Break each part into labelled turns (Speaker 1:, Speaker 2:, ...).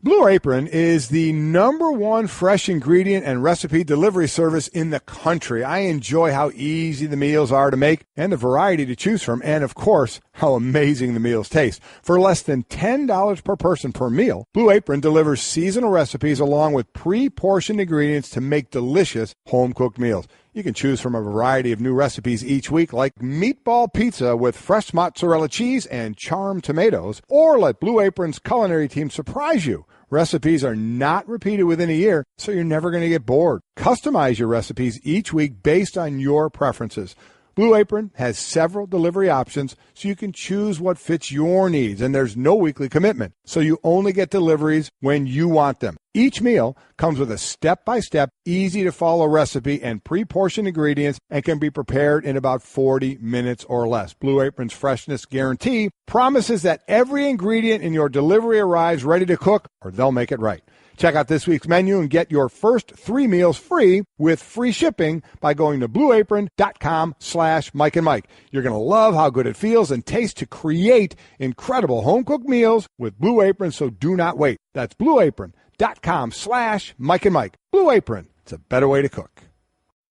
Speaker 1: Blue Apron is the #1 fresh ingredient and recipe delivery service in the country. I enjoy how easy the meals are to make and the variety to choose from, and of course, how amazing the meals taste. For less than $10 per person per meal, Blue Apron delivers seasonal recipes along with pre-portioned ingredients to make delicious home-cooked meals. You can choose from a variety of new recipes each week, like meatball pizza with fresh mozzarella cheese and charmed tomatoes, or let Blue Apron's culinary team surprise you. Recipes are not repeated within a year, so you're never going to get bored. Customize your recipes each week based on your preferences. Blue Apron has several delivery options, so you can choose what fits your needs, and there's no weekly commitment, so you only get deliveries when you want them. Each meal comes with a step-by-step, easy-to-follow recipe and pre-portioned ingredients and can be prepared in about 40 minutes or less. Blue Apron's freshness guarantee promises that every ingredient in your delivery arrives ready to cook, or they'll make it right. Check out this week's menu and get your first 3 meals free with free shipping by going to blueapron.com/Mike and Mike. You're going to love how good it feels and tastes to create incredible home-cooked meals with Blue Apron, so do not wait. That's blueapron.com/Mike and Mike. Blue Apron, it's a better way to cook.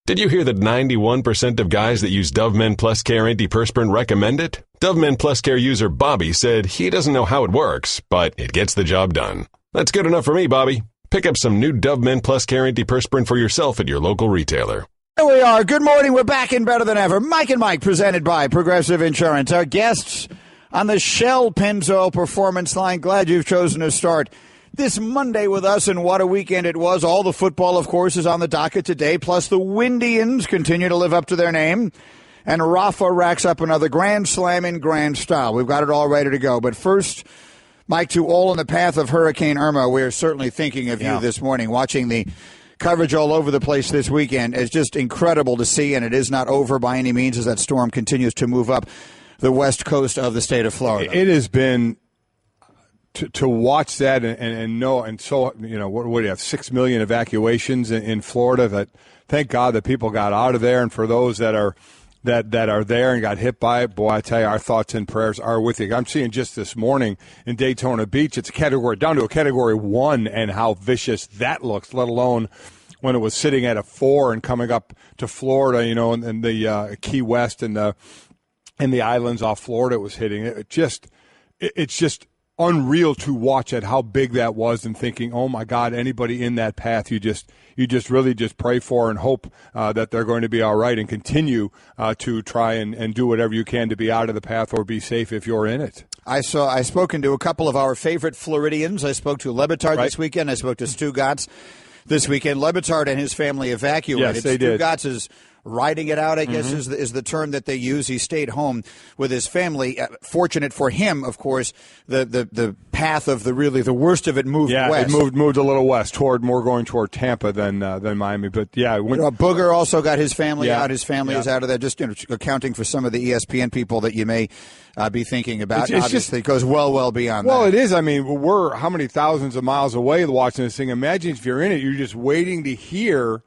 Speaker 2: Did you hear that 91% of guys that use Dove Men Plus Care antiperspirant recommend it? Dove Men Plus Care user Bobby said he doesn't know how it works, but it gets the job done. That's good enough for me, Bobby. Pick up some new Dove Men Plus Care antiperspirant for yourself at your local retailer.
Speaker 3: Here we are. Good morning. We're back in better than ever. Mike and Mike, presented by Progressive Insurance. Our guests on the Shell Pennzoil Performance Line. Glad you've chosen to start this Monday with us, and what a weekend it was. All the football, of course, is on the docket today, plus the Windians continue to live up to their name. And Rafa racks up another Grand Slam in grand style. We've got it all ready to go. But first, Mike, to all in the path of Hurricane Irma, we're certainly thinking of you this morning. Watching the coverage all over the place this weekend is just incredible to see, and it is not over by any means as that storm continues to move up the west coast of the state of Florida.
Speaker 1: It has been to watch that and know, and so, you know, what do you have, 6 million evacuations in Florida, that thank God that people got out of there, and for those that are there and got hit by it, boy, I tell you, our thoughts and prayers are with you. I'm seeing just this morning in Daytona Beach, it's down to a Category 1, and how vicious that looks, let alone when it was sitting at a 4 and coming up to Florida, you know, and the Key West and the islands off Florida it was hitting. It's just unreal to watch at how big that was, and thinking, oh my God, anybody in that path, you just really just pray for and hope that they're going to be all right, and continue to try and do whatever you can to be out of the path or be safe if you're in it.
Speaker 3: I spoken to a couple of our favorite Floridians. I spoke to Le Batard this weekend. I spoke to Stu Gatz this weekend. Le Batard and his family evacuated.
Speaker 1: Yes, they did.
Speaker 3: Stu Gatz is riding it out, I guess, is the term that they use. He stayed home with his family. Fortunate for him, of course, the path of the worst of it moved west.
Speaker 1: Yeah, it moved a little west, more going toward Tampa than Miami. But yeah,
Speaker 3: Booger also got his family out. His family is out of there. Just accounting for some of the ESPN people that you may be thinking about. Obviously, it goes well beyond that.
Speaker 1: Well, it is. I mean, we're how many thousands of miles away watching this thing. Imagine if you're in it, you're just waiting to hear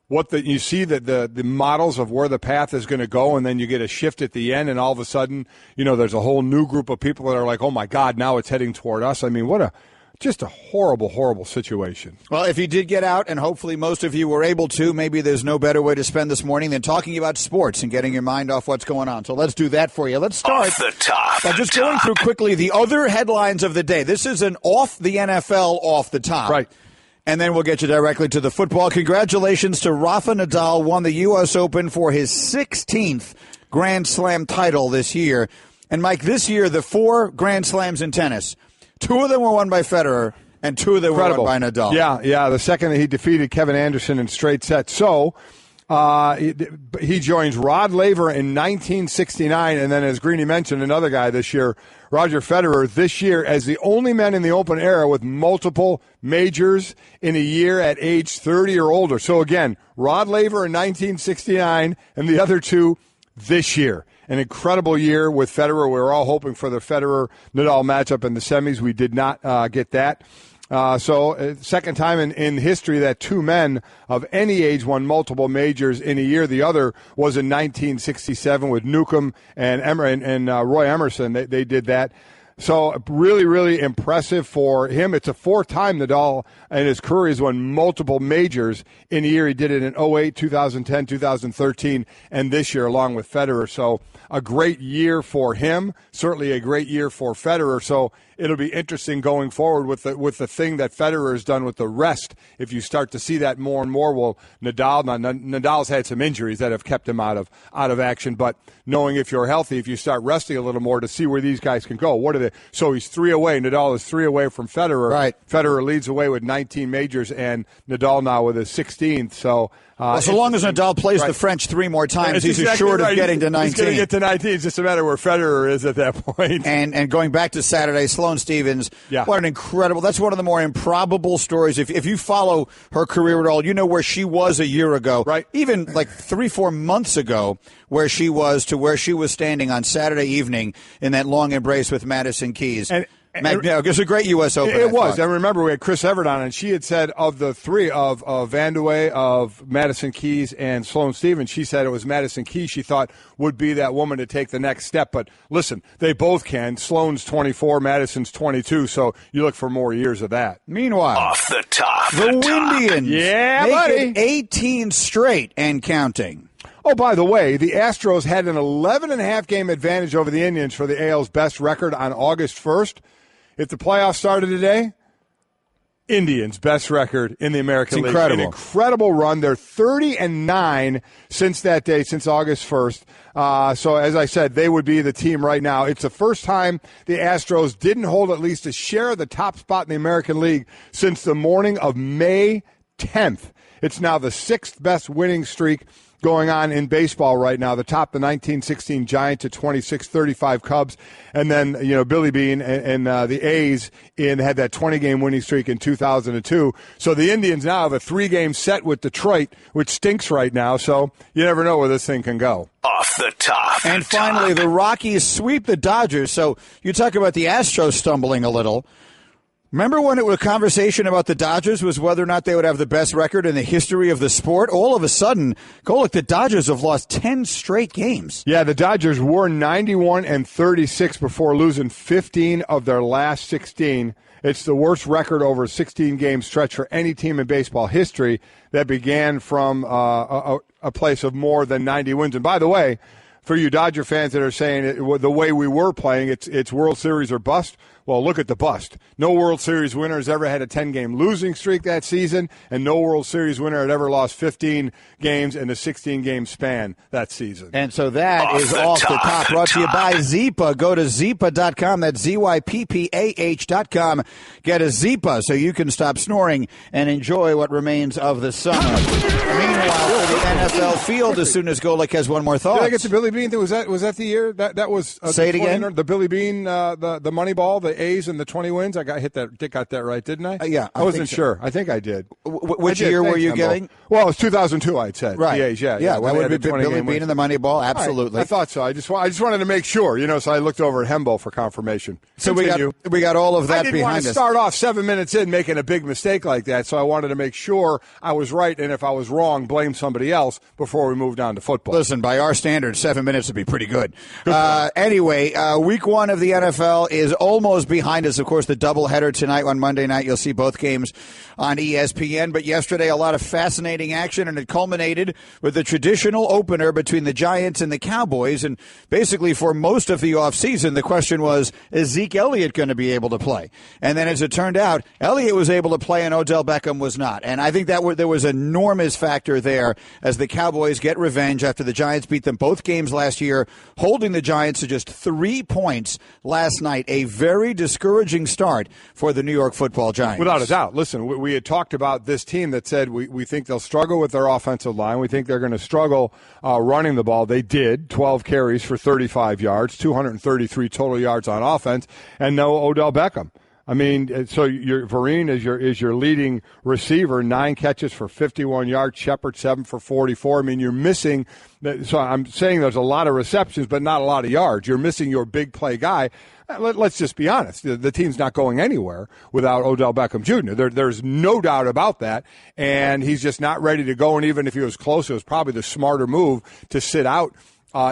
Speaker 1: you see that the models of where the path is going to go, and then you get a shift at the end, and all of a sudden, you know, there's a whole new group of people that are like, oh my God, now it's heading toward us. I mean, just a horrible, horrible situation.
Speaker 3: Well, if you did get out, and hopefully most of you were able to, maybe there's no better way to spend this morning than talking about sports and getting your mind off what's going on. So let's do that for you. Let's start
Speaker 4: off the top
Speaker 3: by just going through quickly the other headlines of the day. This is an off the NFL, off the top.
Speaker 1: Right.
Speaker 3: And then we'll get you directly to the football. Congratulations to Rafa Nadal, won the U.S. Open for his 16th Grand Slam title this year. And, Mike, this year, the 4 Grand Slams in tennis, 2 of them were won by Federer, and 2 of them were won by Nadal.
Speaker 1: Yeah. The second he defeated Kevin Anderson in straight sets. So he joins Rod Laver in 1969, and then, as Greeny mentioned, another guy this year, Roger Federer, this year as the only man in the Open era with multiple majors in a year at age 30 or older. So, again, Rod Laver in 1969 and the other 2 this year. An incredible year with Federer. We were all hoping for the Federer-Nadal matchup in the semis. We did not get that. Second time in history that 2 men of any age won multiple majors in a year. The other was in 1967 with Newcomb and Roy Emerson. They did that. So really, really impressive for him. It's a fourth time Nadal in his career has won multiple majors in a year. He did it in 08, 2010, 2013, and this year along with Federer. So a great year for him, certainly a great year for Federer. So it'll be interesting going forward with the thing that Federer has done with the rest. If you start to see that more and more, well, Nadal's had some injuries that have kept him out of action. But knowing if you're healthy, if you start resting a little more to see where these guys can go, what are they? So he's 3 away. Nadal is 3 away from Federer.
Speaker 3: Right.
Speaker 1: Federer leads away with 19 majors, and Nadal now with his 16th. So.
Speaker 3: So long as Nadal plays the French 3 more times, he's
Speaker 1: exactly
Speaker 3: assured of getting to 19.
Speaker 1: He's going to get to 19. It's just a matter where Federer is at that point.
Speaker 3: And going back to Saturday, Sloane Stephens, what an incredible – that's one of the more improbable stories. If you follow her career at all, you know where she was a year ago. Right. Even like 3-4 months ago, where she was to where she was standing on Saturday evening in that long embrace with Madison Keys. It was a great U.S. Open.
Speaker 1: It was. And remember, we had Chris Everett on, and she had said of the three, of Van de Wey, of Madison Keys, and Sloane Stephens, she said it was Madison Keys she thought would be that woman to take the next step. But listen, they both can. Sloane's 24, Madison's 22, so you look for more years of that.
Speaker 3: Meanwhile,
Speaker 4: off the top,
Speaker 3: the Windians
Speaker 1: buddy.
Speaker 3: 18 straight and counting.
Speaker 1: Oh, by the way, the Astros had an 11.5 game advantage over the Indians for the AL's best record on August 1st. If the playoffs started today, Indians' best record in the American League.
Speaker 3: Incredible.
Speaker 1: An incredible run. They're 30-9 since that day, since August 1st. So, as I said, they would be the team right now. It's the first time the Astros didn't hold at least a share of the top spot in the American League since the morning of May 10th. It's now the 6th best winning streak going on in baseball right now. The top, the 1916 Giants at 26-35 Cubs. And then, Billy Beane and the A's had that 20-game winning streak in 2002. So the Indians now have a 3-game set with Detroit, which stinks right now. So you never know where this thing can go.
Speaker 4: Off the top.
Speaker 3: And finally, the Rockies sweep the Dodgers. So you talk about the Astros stumbling a little. Remember when it was a conversation about the Dodgers was whether or not they would have the best record in the history of the sport? All of a sudden, look, the Dodgers have lost 10 straight games.
Speaker 1: Yeah, the Dodgers were 91-36 before losing 15 of their last 16. It's the worst record over a 16-game stretch for any team in baseball history that began from a place of more than 90 wins. And by the way, for you Dodger fans that are saying the way we were playing, it's World Series or bust. Well, look at the bust. No World Series winner has ever had a 10-game losing streak that season, and no World Series winner had ever lost 15 games in a 16-game span that season.
Speaker 3: And so that is Off the Top, brought to you by Zipa. Go to Zipa.com. That's ZYPPAH.com. Get a Zipa so you can stop snoring and enjoy what remains of the summer. Meanwhile, for the NFL field, as soon as Golick has one more thought.
Speaker 1: Did I get the Billy Beane thing? Was that the year? That was
Speaker 3: Say it again?
Speaker 1: The Billy Beane, the money ball, the A's and the 20 wins. I got that right, didn't I?
Speaker 3: Yeah.
Speaker 1: I wasn't sure. I think I did.
Speaker 3: Which year were you getting?
Speaker 1: Well, it was 2002, I'd said.
Speaker 3: Right.
Speaker 1: The A's, yeah.
Speaker 3: That would be Billy Beane and the money ball, absolutely.
Speaker 1: Right. I thought so. I just wanted to make sure, so I looked over at Hembo for confirmation.
Speaker 3: So we got all of that behind us.
Speaker 1: I didn't want to start off 7 minutes in making a big mistake like that, so I wanted to make sure I was right, and if I was wrong, blame somebody else before we moved on to football.
Speaker 3: Listen, by our standards, 7 minutes would be pretty good. Anyway, week 1 of the NFL is almost behind us. Of course, the doubleheader tonight on Monday night. You'll see both games on ESPN. But yesterday, a lot of fascinating action, and it culminated with the traditional opener between the Giants and the Cowboys. And basically, for most of the offseason, the question was, is Zeke Elliott going to be able to play? And then as it turned out, Elliott was able to play and Odell Beckham was not. And I think that there was an enormous factor there as the Cowboys get revenge after the Giants beat them both games last year, holding the Giants to just 3 points last night. A very discouraging start for the New York Football Giants.
Speaker 1: Without a doubt. Listen, we had talked about this team that said we think they'll struggle with their offensive line. We think they're going to struggle running the ball. They did. 12 carries for 35 yards, 233 total yards on offense, and no Odell Beckham. I mean, so Vereen is your leading receiver, 9 catches for 51 yards, Shepard 7 for 44. I mean, you're missing. So I'm saying there's a lot of receptions, but not a lot of yards. You're missing your big play guy. Let's just be honest. The team's not going anywhere without Odell Beckham Jr. There's no doubt about that, and he's just not ready to go. And even if he was close, it was probably the smarter move to sit out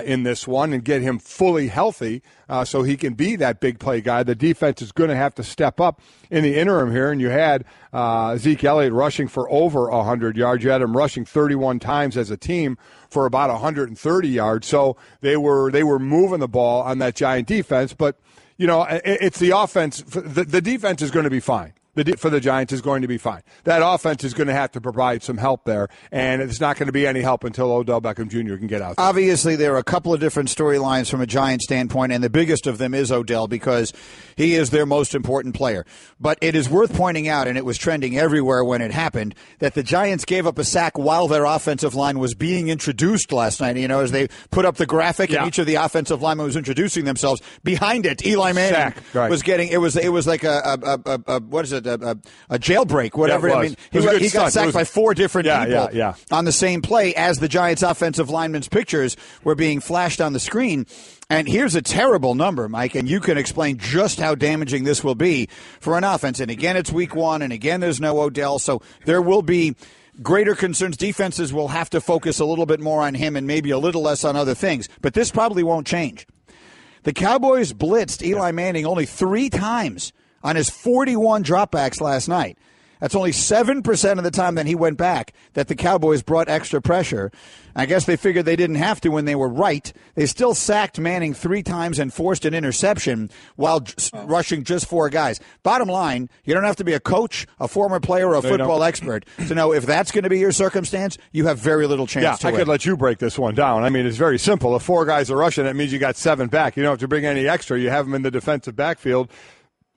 Speaker 1: in this one and get him fully healthy so he can be that big play guy. The defense is going to have to step up in the interim here, and you had Zeke Elliott rushing for over 100 yards. You had him rushing 31 times as a team for about 130 yards. So they were moving the ball on that Giant defense, but it's the offense. The defense is going to be fine. For the Giants is going to be fine. That offense is going to have to provide some help there, and it's not going to be any help until Odell Beckham Jr. can get out there.
Speaker 3: Obviously, there are a couple of different storylines from a Giants standpoint, and the biggest of them is Odell because he is their most important player. But it is worth pointing out, and it was trending everywhere when it happened, that the Giants gave up a sack while their offensive line was being introduced last night. As they put up the graphic and each of the offensive linemen was introducing themselves, behind it, Eli Manning was getting it was like a jailbreak, whatever.
Speaker 1: Yeah,
Speaker 3: I mean, he got sacked by 4 different people on the same play as the Giants' offensive linemen's pictures were being flashed on the screen. And here's a terrible number, Mike, and you can explain just how damaging this will be for an offense. And again, it's week 1, and again, there's no Odell, so there will be greater concerns. Defenses will have to focus a little bit more on him and maybe a little less on other things. But this probably won't change. The Cowboys blitzed Eli Manning only 3 times on his 41 dropbacks last night. That's only 7% of the time that he went back that the Cowboys brought extra pressure. I guess they figured they didn't have to when they were right. They still sacked Manning 3 times and forced an interception while rushing just 4 guys. Bottom line, you don't have to be a coach, a former player, or a football expert to know if that's going to be your circumstance, you have very little chance to win.
Speaker 1: I could let you break this one down. I mean, it's very simple. If 4 guys are rushing, that means you got 7 back. You don't have to bring any extra. You have them in the defensive backfield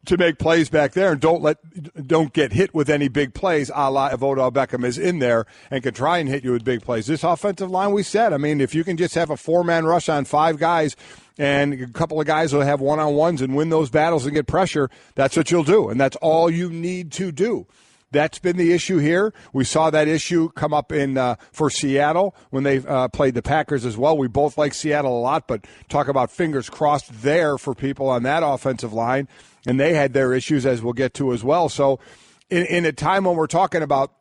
Speaker 1: to make plays back there, and don't get hit with any big plays, a la if Odell Beckham is in there and can try and hit you with big plays. This offensive line, we said, I mean, if you can just have a 4-man rush on 5 guys and a couple of guys will have one-on-ones and win those battles and get pressure, that's what you'll do, and that's all you need to do. That's been the issue here. We saw that issue come up for Seattle when they played the Packers as well. We both like Seattle a lot, but talk about fingers crossed there for people on that offensive line. And they had their issues, as we'll get to as well. So in a time when we're talking about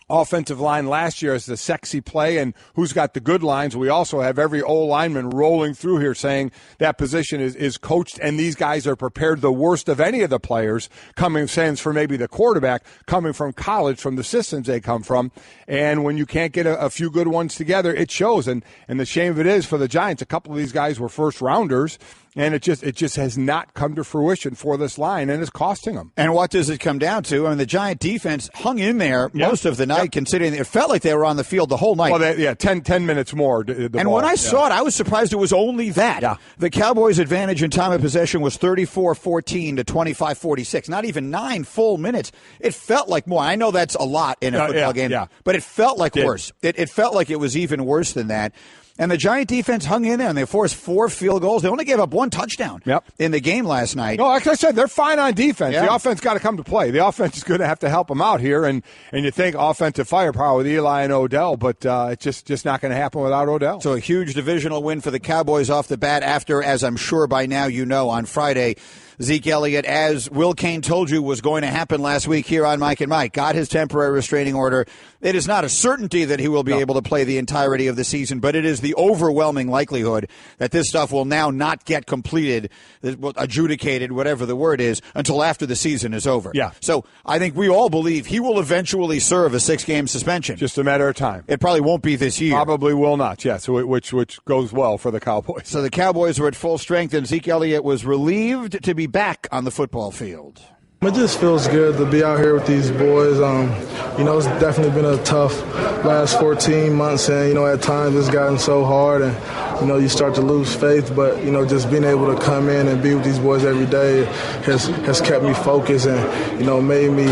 Speaker 1: offensive line last year as the sexy play and who's got the good lines, we also have every old lineman rolling through here saying that position is coached and these guys are prepared the worst of any of the players coming, saying for maybe the quarterback, coming from college, from the systems they come from. And when you can't get a few good ones together, it shows. And the shame of it is for the Giants, a couple of these guys were first rounders. And it just has not come to fruition for this line, and it's costing them.
Speaker 3: And what does it come down to? I mean, the Giant defense hung in there most of the night, considering it felt like they were on the field the whole night.
Speaker 1: Well, 10 minutes more.
Speaker 3: And when I saw it, I was surprised it was only that. Yeah. The Cowboys' advantage in time of possession was 34-14 to 25-46. Not even 9 full minutes. It felt like more. I know that's a lot in a football game, but it felt like worse. It felt like it was even worse than that. And the Giant defense hung in there, and they forced 4 field goals. They only gave up 1 touchdown in the game last night.
Speaker 1: No, like I said, they're fine on defense. Yeah. The offense got to come to play. The offense is going to have to help them out here, and you think offensive firepower with Eli and Odell, but it's just not going to happen without Odell.
Speaker 3: So a huge divisional win for the Cowboys off the bat after, as I'm sure by now you know, on Friday, Zeke Elliott, as Will Kane told you was going to happen last week here on Mike and Mike, got his temporary restraining order. It is not a certainty that he will be able to play the entirety of the season, but it is the overwhelming likelihood that this stuff will now not get completed, adjudicated, whatever the word is, until after the season is over.
Speaker 1: Yeah.
Speaker 3: So I think we all believe he will eventually serve a 6-game suspension.
Speaker 1: Just a matter of time.
Speaker 3: It probably won't be this year.
Speaker 1: Probably will not, yes, which goes well for the Cowboys.
Speaker 3: So the Cowboys were at full strength, and Zeke Elliott was relieved to be back on the football field.
Speaker 5: It just feels good to be out here with these boys. It's definitely been a tough last 14 months, and, at times it's gotten so hard, and, you start to lose faith. But, just being able to come in and be with these boys every day has kept me focused and, made me,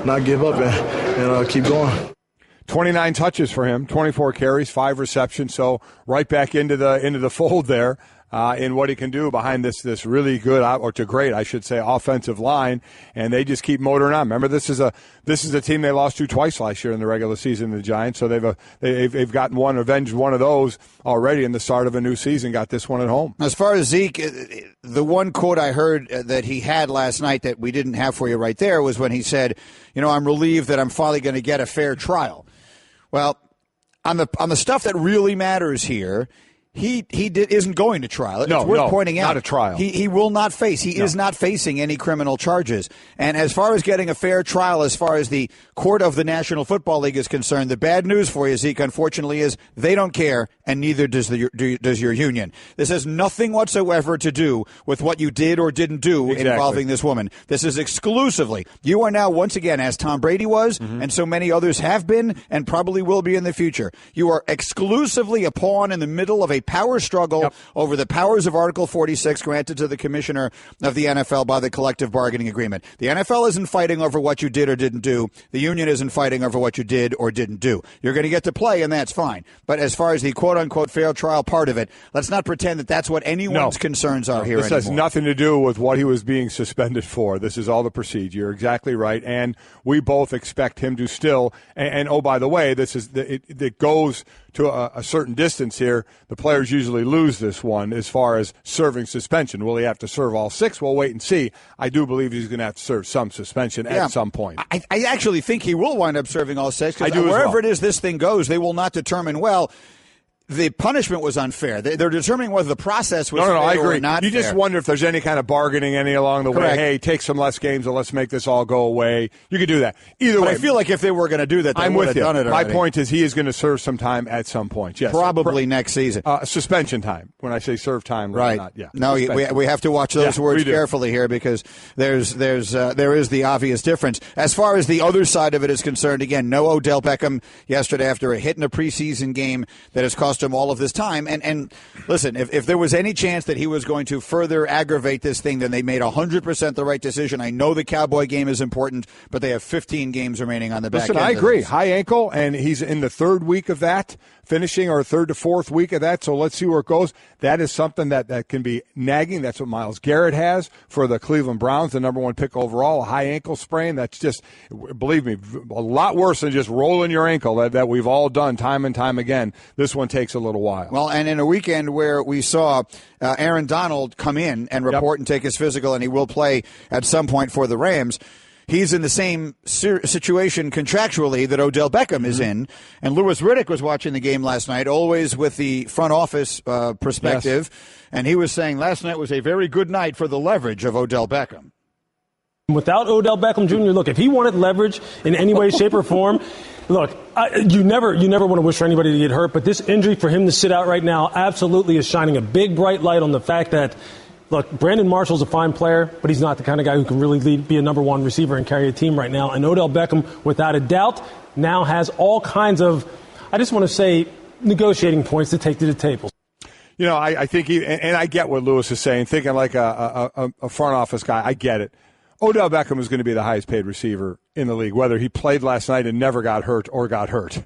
Speaker 5: not give up and keep going.
Speaker 1: 29 touches for him, 24 carries, 5 receptions, so right back into the fold there. In what he can do behind this really good, or to great, I should say, offensive line, and they just keep motoring on. Remember, this is a team they lost to twice last year in the regular season, the Giants. So they've gotten avenged one of those already in the start of a new season. Got this one at home.
Speaker 3: As far as Zeke, the one quote I heard that he had last night that we didn't have for you right there was when he said, "I'm relieved that I'm finally going to get a fair trial." Well, on the stuff that really matters here, isn't going to trial. It's
Speaker 1: No,
Speaker 3: worth pointing out.
Speaker 1: Not a trial.
Speaker 3: He will not face. He is not facing any criminal charges. And as far as getting a fair trial, as far as the court of the National Football League is concerned, the bad news for you, Zeke, unfortunately, is they don't care, and neither does your union. This has nothing whatsoever to do with what you did or didn't do involving this woman. This is exclusively, you are now once again, as Tom Brady was, and so many others have been and probably will be in the future, you are exclusively a pawn in the middle of a power struggle over the powers of Article 46 granted to the commissioner of the NFL by the collective bargaining agreement. The NFL isn't fighting over what you did or didn't do. The union isn't fighting over what you did or didn't do. You're going to get to play, and that's fine. But as far as the quote-unquote fair trial part of it, let's not pretend that that's what anyone's concerns are here
Speaker 1: This
Speaker 3: anymore.
Speaker 1: has nothing to do with what he was being suspended for. This is all the procedure. You're exactly right. And we both expect him to still, and oh, by the way, it goes to a certain distance here. The players usually lose this one as far as serving suspension. Will he have to serve all 6? We'll wait and see. I do believe he's going to have to serve some suspension at some point.
Speaker 3: I actually think he will wind up serving all 6.
Speaker 1: I do
Speaker 3: wherever it is this thing goes, they will not determine, well, the punishment was unfair. They're determining whether the process was fair
Speaker 1: I agree.
Speaker 3: or not
Speaker 1: You just
Speaker 3: fair.
Speaker 1: wonder if there's any kind of bargaining any along the way. Hey, take some less games and let's make this all go away. You could do that. Either way.
Speaker 3: I feel like if they were going to do that, they would have done it already.
Speaker 1: My point is he is going to serve some time at some point. Yes.
Speaker 3: Probably next season.
Speaker 1: Suspension time. When I say serve time,
Speaker 3: right?
Speaker 1: Not, yeah.
Speaker 3: No, we have to watch those words carefully here because there is the obvious difference. As far as the other side of it is concerned, again, no Odell Beckham yesterday after a hit in a preseason game that has cost him all of this time. And listen, if there was any chance that he was going to further aggravate this thing, then they made 100% the right decision. I know the Cowboy game is important, but they have 15 games remaining on the back end.
Speaker 1: Listen, I agree. High ankle, and he's in the 3rd week of that, finishing, or 3rd to 4th week of that. So let's see where it goes. That is something that can be nagging. That's what Myles Garrett has for the Cleveland Browns, the number 1 pick overall, a high ankle sprain. That's just, believe me, a lot worse than just rolling your ankle that we've all done time and time again. This one takes a little while.
Speaker 3: Well, and in a weekend where we saw Aaron Donald come in and report and take his physical, and he will play at some point for the Rams, he's in the same situation contractually that Odell Beckham is in. And Louis Riddick was watching the game last night, always with the front office perspective. Yes. And he was saying last night was a very good night for the leverage of Odell Beckham.
Speaker 6: Without Odell Beckham Jr., look, if he wanted leverage in any way, shape, or form, look, you never want to wish for anybody to get hurt, but this injury for him to sit out right now absolutely is shining a big, bright light on the fact that, look, Brandon Marshall's a fine player, but he's not the kind of guy who can really be a number 1 receiver and carry a team right now. And Odell Beckham, without a doubt, now has all kinds of, I just want to say, negotiating points to take to the table.
Speaker 1: You know, I think and I get what Lewis is saying, thinking like a front office guy. I get it. Odell Beckham is going to be the highest paid receiver in the league, whether he played last night and never got hurt or got hurt.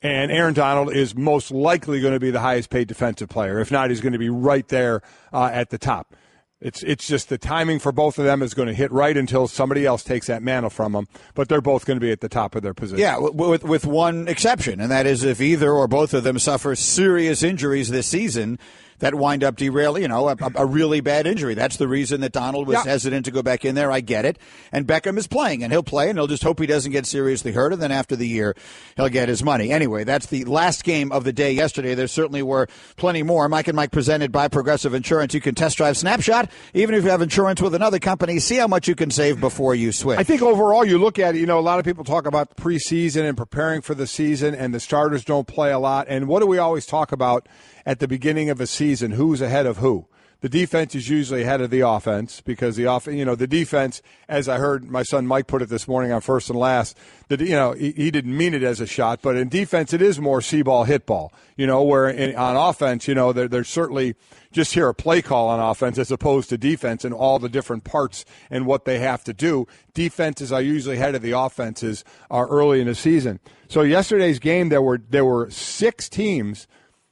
Speaker 1: And Aaron Donald is most likely going to be the highest paid defensive player. If not, he's going to be right there at the top. It's just the timing for both of them is going to hit right until somebody else takes that mantle from them. But they're both going to be at the top of their position.
Speaker 3: Yeah, with one exception, and that is if either or both of them suffer serious injuries this season that wind up derailing, a really bad injury. That's the reason that Donald was hesitant to go back in there. I get it. And Beckham is playing, and he'll play, and he'll just hope he doesn't get seriously hurt, and then after the year, he'll get his money. Anyway, that's the last game of the day yesterday. There certainly were plenty more. Mike and Mike presented by Progressive Insurance. You can test drive Snapshot, even if you have insurance with another company. See how much you can save before you switch.
Speaker 1: I think overall, you look at it, a lot of people talk about the preseason and preparing for the season, and the starters don't play a lot. And what do we always talk about at the beginning of a season? Who's ahead of who? The defense is usually ahead of the offense because the defense, as I heard my son Mike put it this morning on First and Last, that he didn't mean it as a shot, but in defense it is more see-ball, hit-ball. Where on offense, there's certainly just here a play call on offense as opposed to defense and all the different parts and what they have to do. Defenses are usually ahead of the offenses early in the season. So yesterday's game, there were 6 teams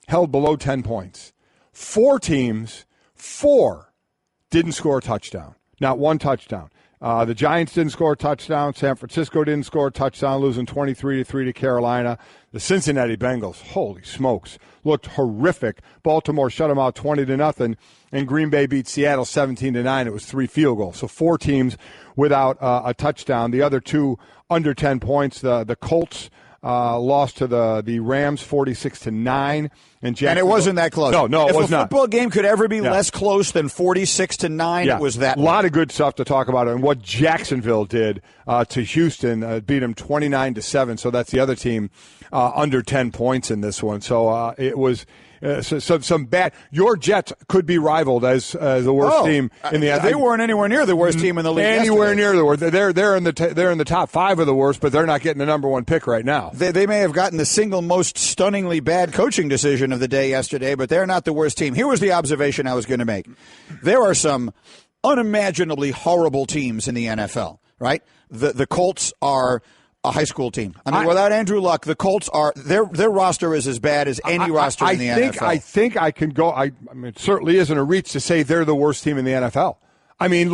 Speaker 1: held below 10 points. 4 teams, 4 didn't score a touchdown. Not one touchdown. The Giants didn't score a touchdown. San Francisco didn't score a touchdown, losing 23-3 to Carolina. The Cincinnati Bengals, holy smokes, looked horrific. Baltimore shut them out 20-0, and Green Bay beat Seattle 17-9. It was 3 field goals. So 4 teams without a touchdown. The other 2 under 10 points. The Colts lost to the Rams 46-9. And
Speaker 3: it wasn't that close.
Speaker 1: No, it was not.
Speaker 3: If a football game could ever be less close than 46-9, it was that.
Speaker 1: A lot of good stuff to talk about. And what Jacksonville did to Houston, beat them 29-7. So that's the other team under 10 points in this one. So it was some bad. Your Jets could be rivaled as the worst team in the.
Speaker 3: They weren't anywhere near the worst team in the league.
Speaker 1: Anywhere near the worst. They're in the top 5 of the worst, but they're not getting the number 1 pick right now.
Speaker 3: They may have gotten the single most stunningly bad coaching decision of the day yesterday, but they're not the worst team. Here was the observation I was going to make. There are some unimaginably horrible teams in the NFL, right? The Colts are a high school team. I mean, without Andrew Luck, the Colts are their roster is as bad as any roster in the NFL.
Speaker 1: I think I can go. I mean, it certainly isn't a reach to say they're the worst team in the NFL. I mean,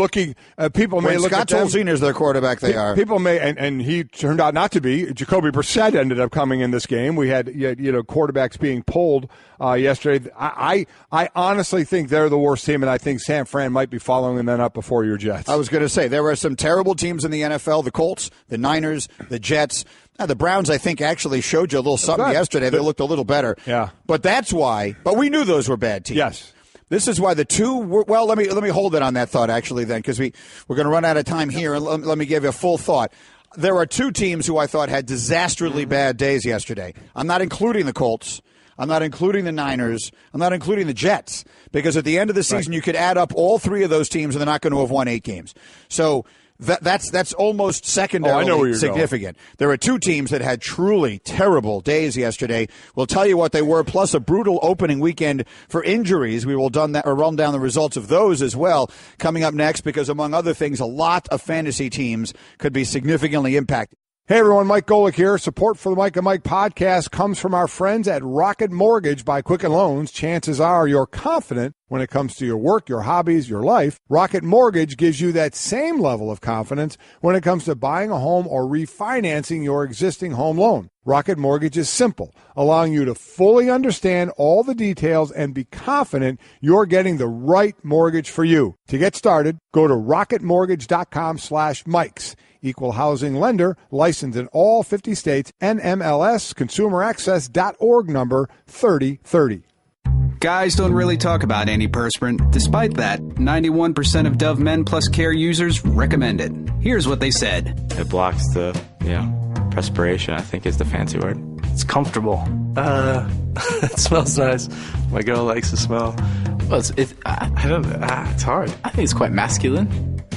Speaker 1: people may look at them.
Speaker 3: Scott Tolzien is their quarterback. They are.
Speaker 1: People may, and he turned out not to be. Jacoby Brissett ended up coming in this game. We had quarterbacks being pulled yesterday. I honestly think they're the worst team, and I think San Fran might be following them up before your Jets.
Speaker 3: I was going to say there are some terrible teams in the NFL: the Colts, the Niners, the Jets. Now, the Browns, I think, actually showed you a little something yesterday. They looked a little better.
Speaker 1: Yeah,
Speaker 3: but that's why. But we knew those were bad teams.
Speaker 1: Yes.
Speaker 3: This is why the two were, well, let me hold it on that thought, actually, then, because we're going to run out of time here, and let me give you a full thought. There are two teams who I thought had disastrously bad days yesterday. I'm not including the Colts. I'm not including the Niners. I'm not including the Jets, because at the end of the season, you could add up all 3 of those teams, and they're not going to have won 8 games. So that's almost secondarily significant. There are 2 teams that had truly terrible days yesterday. We'll tell you what they were, plus a brutal opening weekend for injuries. We will run down the results of those as well coming up next, because among other things, a lot of fantasy teams could be significantly impacted.
Speaker 1: Hey everyone, Mike Golick here. Support for the Mike and Mike podcast comes from our friends at Rocket Mortgage by Quicken Loans. Chances are you're confident when it comes to your work, your hobbies, your life. Rocket Mortgage gives you that same level of confidence when it comes to buying a home or refinancing your existing home loan. Rocket Mortgage is simple, allowing you to fully understand all the details and be confident you're getting the right mortgage for you. To get started, go to rocketmortgage.com/Mikes. Equal housing lender, licensed in all 50 states, NMLS, consumeraccess.org number 3030.
Speaker 7: Guys don't really talk about antiperspirant. Despite that, 91% of Dove Men Plus Care users recommend it. Here's what they said.
Speaker 8: It blocks the, perspiration, I think is the fancy word.
Speaker 9: It's comfortable. It smells nice. My girl likes the smell.
Speaker 8: Well, it's hard.
Speaker 10: I think it's quite masculine.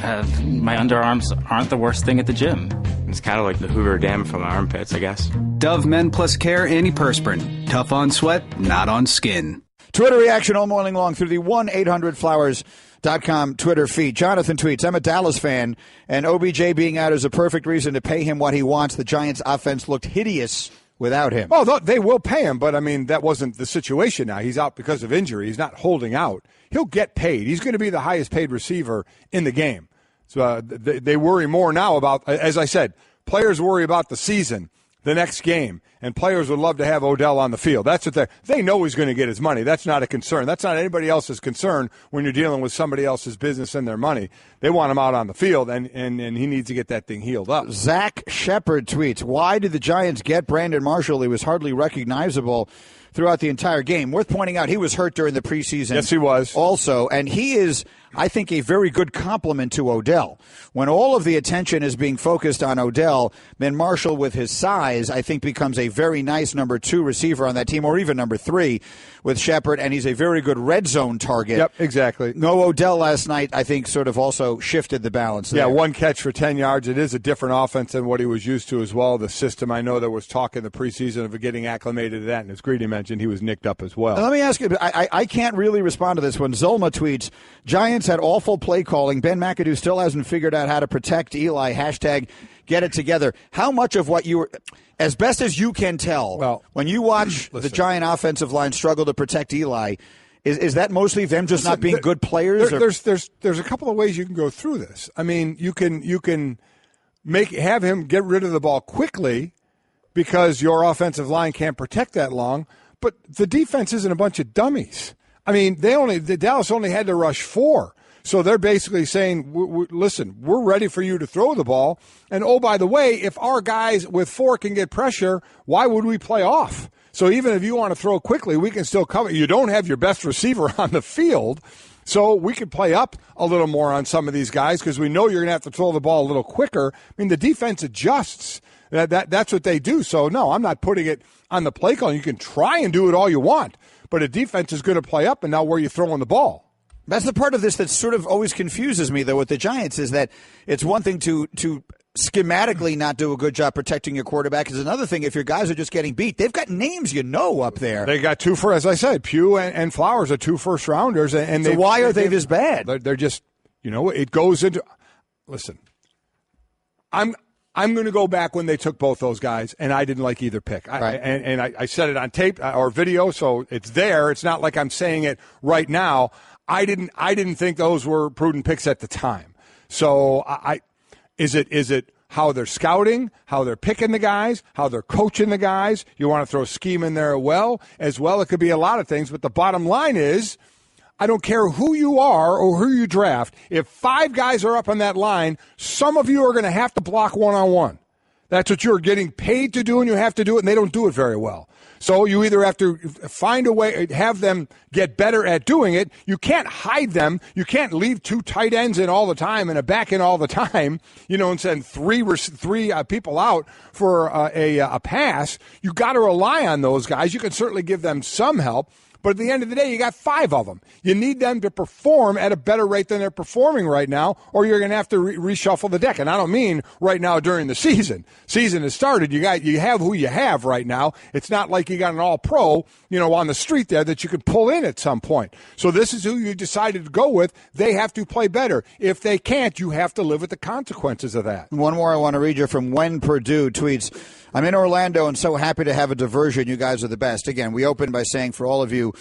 Speaker 10: My underarms aren't the worst thing at the gym.
Speaker 8: It's kind of like the Hoover Dam from my armpits, I guess.
Speaker 7: Dove Men Plus Care antiperspirant. Tough on sweat, not on skin.
Speaker 3: Twitter reaction all morning long through the 1-800-Flowers.com Twitter feed. Jonathan tweets, I'm a Dallas fan, and OBJ being out is a perfect reason to pay him what he wants. The Giants' offense looked hideous without him.
Speaker 1: Well, they will pay him, but, I mean, that wasn't the situation now. He's out because of injury. He's not holding out. He'll get paid. He's going to be the highest-paid receiver in the game. So they worry more now about, as I said, players worry about the season, the next game, and players would love to have Odell on the field. That's what they know he's going to get his money. That's not a concern. That's not anybody else's concern when you're dealing with somebody else's business and their money. They want him out on the field, and he needs to get that thing healed up.
Speaker 3: Zach Shepard tweets, why did the Giants get Brandon Marshall? He was hardly recognizable throughout the entire game. Worth pointing out, he was hurt during the preseason.
Speaker 1: Yes, he was.
Speaker 3: Also, and he is, I think, a very good complement to Odell. When all of the attention is being focused on Odell, then Marshall, with his size, I think becomes a very nice number 2 receiver on that team, or even number 3 with Shepard, and he's a very good red zone target.
Speaker 1: Yep, exactly.
Speaker 3: No Odell last night, I think, sort of also shifted the balance there.
Speaker 1: Yeah, 1 catch for 10 yards. It is a different offense than what he was used to as well. The system, I know there was talk in the preseason of getting acclimated to that, and as Greedy mentioned, he was nicked up as well.
Speaker 3: Now, let me ask you, I can't really respond to this one. Zolma tweets, Giants had awful play calling. Ben McAdoo still hasn't figured out how to protect Eli. Hashtag get it together. How much of what you were, as best as you can tell, when you watch the Giant offensive line struggle to protect Eli, is that mostly them just not being good players?
Speaker 1: There's a couple of ways you can go through this. I mean, you can have him get rid of the ball quickly because your offensive line can't protect that long, but the defense isn't a bunch of dummies. I mean, Dallas only had to rush 4. So they're basically saying, listen, we're ready for you to throw the ball. And, oh, by the way, if our guys with 4 can get pressure, why would we play off? So even if you want to throw quickly, we can still cover. You don't have your best receiver on the field, so we could play up a little more on some of these guys because we know you're going to have to throw the ball a little quicker. I mean, the defense adjusts. That's what they do. So, no, I'm not putting it on the play call. You can try and do it all you want, but a defense is going to play up, and now where are you throwing the ball?
Speaker 3: That's the part of this that sort of always confuses me, though, with the Giants is that it's one thing to schematically not do a good job protecting your quarterback. It's another thing if your guys are just getting beat. They've got names up there.
Speaker 1: They got 2 as I said, Pugh and Flowers are 2 first-rounders. And
Speaker 3: so why are they this bad?
Speaker 1: They're just, it goes into – listen, I'm going to go back when they took both those guys, and I didn't like either pick.
Speaker 3: Right.
Speaker 1: I said it on tape or video, so it's there. It's not like I'm saying it right now. I didn't think those were prudent picks at the time. So is it how they're scouting, how they're picking the guys, how they're coaching the guys? You want to throw scheme in there as well. It could be a lot of things, but the bottom line is I don't care who you are or who you draft. If 5 guys are up on that line, some of you are going to have to block one-on-one. That's what you're getting paid to do, and you have to do it, and they don't do it very well. So you either have to find a way, have them get better at doing it. You can't hide them. You can't leave 2 tight ends in all the time and a back in all the time, and send three people out for a pass. You got to rely on those guys. You can certainly give them some help. But at the end of the day, you got 5 of them. You need them to perform at a better rate than they're performing right now, or you're going to have to reshuffle the deck. And I don't mean right now during the season. Season has started. You have who you have right now. It's not like you got an all-pro, on the street there that you could pull in at some point. So this is who you decided to go with. They have to play better. If they can't, you have to live with the consequences of that.
Speaker 3: One more I want to read you from When Purdue tweets, I'm in Orlando and so happy to have a diversion. You guys are the best. Again, we opened by saying for all of you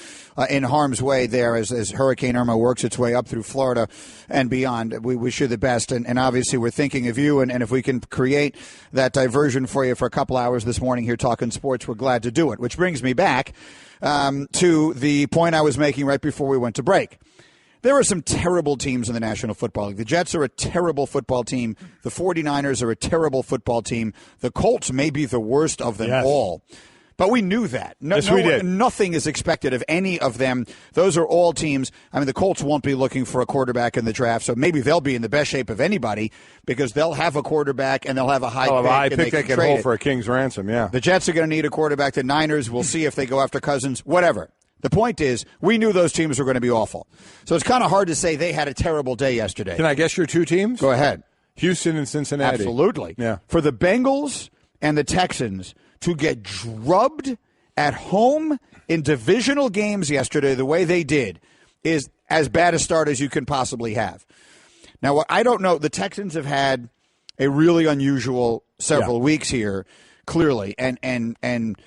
Speaker 3: in harm's way there as Hurricane Irma works its way up through Florida and beyond, we wish you the best. And obviously we're thinking of you. And if we can create that diversion for you for a couple hours this morning here talking sports, we're glad to do it. Which brings me back to the point I was making right before we went to break. There are some terrible teams in the National Football League. The Jets are a terrible football team. The 49ers are a terrible football team. The Colts may be the worst of them all. But we knew that.
Speaker 1: We did.
Speaker 3: Nothing is expected of any of them. Those are all teams. I mean, the Colts won't be looking for a quarterback in the draft, so maybe they'll be in the best shape of anybody because they'll have a quarterback and they'll have a high pick
Speaker 1: they can hold for a king's ransom, yeah.
Speaker 3: The Jets are going to need a quarterback. The Niners, we'll see if they go after Cousins, whatever. The point is, we knew those teams were going to be awful. So it's kind of hard to say they had a terrible day yesterday.
Speaker 1: Can I guess your 2 teams?
Speaker 3: Go ahead.
Speaker 1: Houston and Cincinnati.
Speaker 3: Absolutely.
Speaker 1: Yeah.
Speaker 3: For the Bengals and the Texans to get drubbed at home in divisional games yesterday the way they did is as bad a start as you can possibly have. Now, what I don't know, the Texans have had a really unusual several weeks here, clearly, and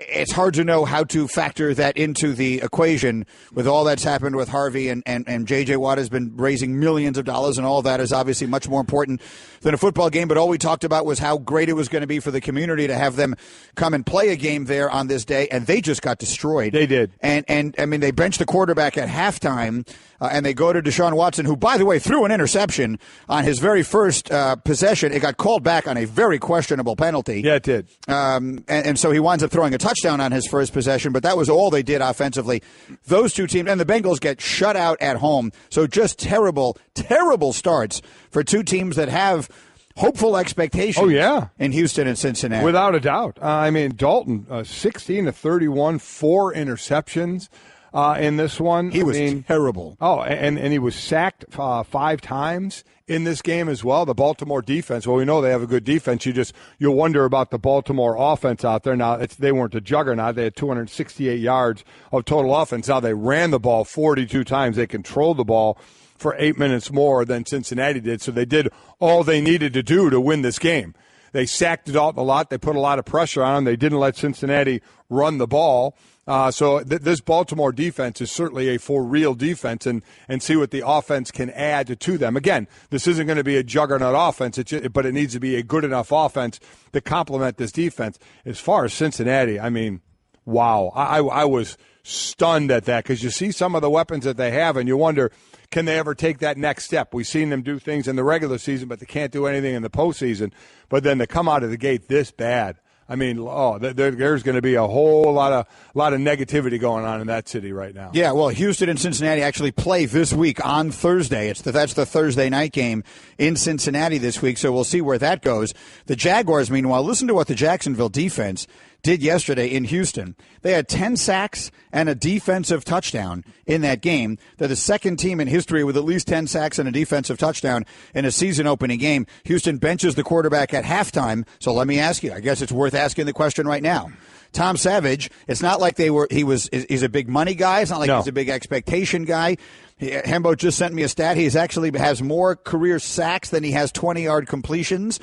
Speaker 3: it's hard to know how to factor that into the equation with all that's happened with Harvey and J.J. Watt has been raising millions of dollars, and all that is obviously much more important than a football game. But all we talked about was how great it was going to be for the community to have them come and play a game there on this day, and they just got destroyed.
Speaker 1: They did.
Speaker 3: And I mean, they benched the quarterback at halftime, and they go to Deshaun Watson, who, by the way, threw an interception on his very first possession. It got called back on a very questionable penalty.
Speaker 1: Yeah, it did.
Speaker 3: And so he winds up throwing a touchdown on his first possession, but that was all they did offensively. Those 2 teams, and the Bengals get shut out at home. So just terrible, terrible starts for 2 teams that have hopeful expectations in Houston and Cincinnati.
Speaker 1: Without a doubt. I mean, Dalton, 16 to 31, 4 interceptions. In this one.
Speaker 3: He was terrible.
Speaker 1: Oh, and he was sacked 5 times in this game as well. The Baltimore defense, well, we know they have a good defense. You wonder about the Baltimore offense out there. Now, they weren't a juggernaut. They had 268 yards of total offense. Now, they ran the ball 42 times. They controlled the ball for 8 minutes more than Cincinnati did. So they did all they needed to do to win this game. They sacked Dalton a lot. They put a lot of pressure on him. They didn't let Cincinnati run the ball. So this Baltimore defense is certainly a for-real defense, and see what the offense can add to them. Again, this isn't going to be a juggernaut offense, but it needs to be a good enough offense to complement this defense. As far as Cincinnati, I mean, wow. I was stunned at that because you see some of the weapons that they have, and you wonder, can they ever take that next step? We've seen them do things in the regular season, but they can't do anything in the postseason. But then they come out of the gate this bad. I mean, there's going to be a whole lot of negativity going on in that city right now.
Speaker 3: Yeah, well, Houston and Cincinnati actually play this week on Thursday. That's the Thursday night game in Cincinnati this week, so we'll see where that goes. The Jaguars, meanwhile, listen to what the Jacksonville defense did yesterday in Houston. They had 10 sacks and a defensive touchdown in that game. They're the second team in history with at least 10 sacks and a defensive touchdown in a season-opening game. Houston benches the quarterback at halftime, so let me ask you. I guess it's worth asking the question right now. Tom Savage, it's not like he's a big money guy. It's not like he's a big expectation guy. Hembo just sent me a stat. He actually has more career sacks than he has 20-yard completions.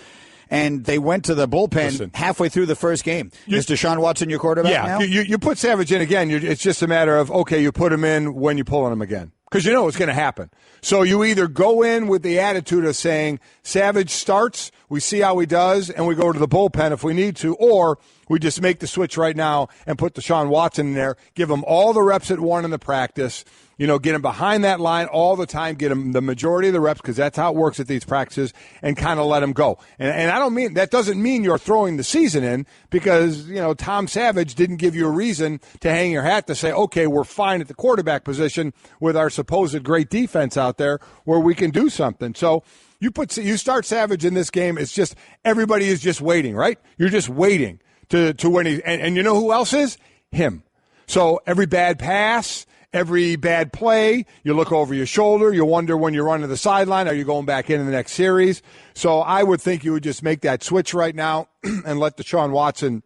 Speaker 3: And they went to the bullpen halfway through the first game. Is Deshaun Watson your quarterback now?
Speaker 1: Yeah, you put Savage in again. It's just a matter of, okay, you put him in when you're pulling him again. Because you know what's going to happen. So you either go in with the attitude of saying, Savage starts, we see how he does, and we go to the bullpen if we need to, or we just make the switch right now and put Deshaun Watson in there, give him all the reps at one in the practice, get him behind that line all the time, get him the majority of the reps, because that's how it works at these practices, and kind of let him go. And I don't mean, that doesn't mean you're throwing the season in, because, Tom Savage didn't give you a reason to hang your hat to say, okay, we're fine at the quarterback position with our supposed great defense out there where we can do something. So you start Savage in this game, it's just, everybody is just waiting, right? You're just waiting to when and you know who else is? Him. So every bad pass, every bad play, you look over your shoulder, you wonder when you're running the sideline, are you going back in the next series? So I would think you would just make that switch right now and let Deshaun Watson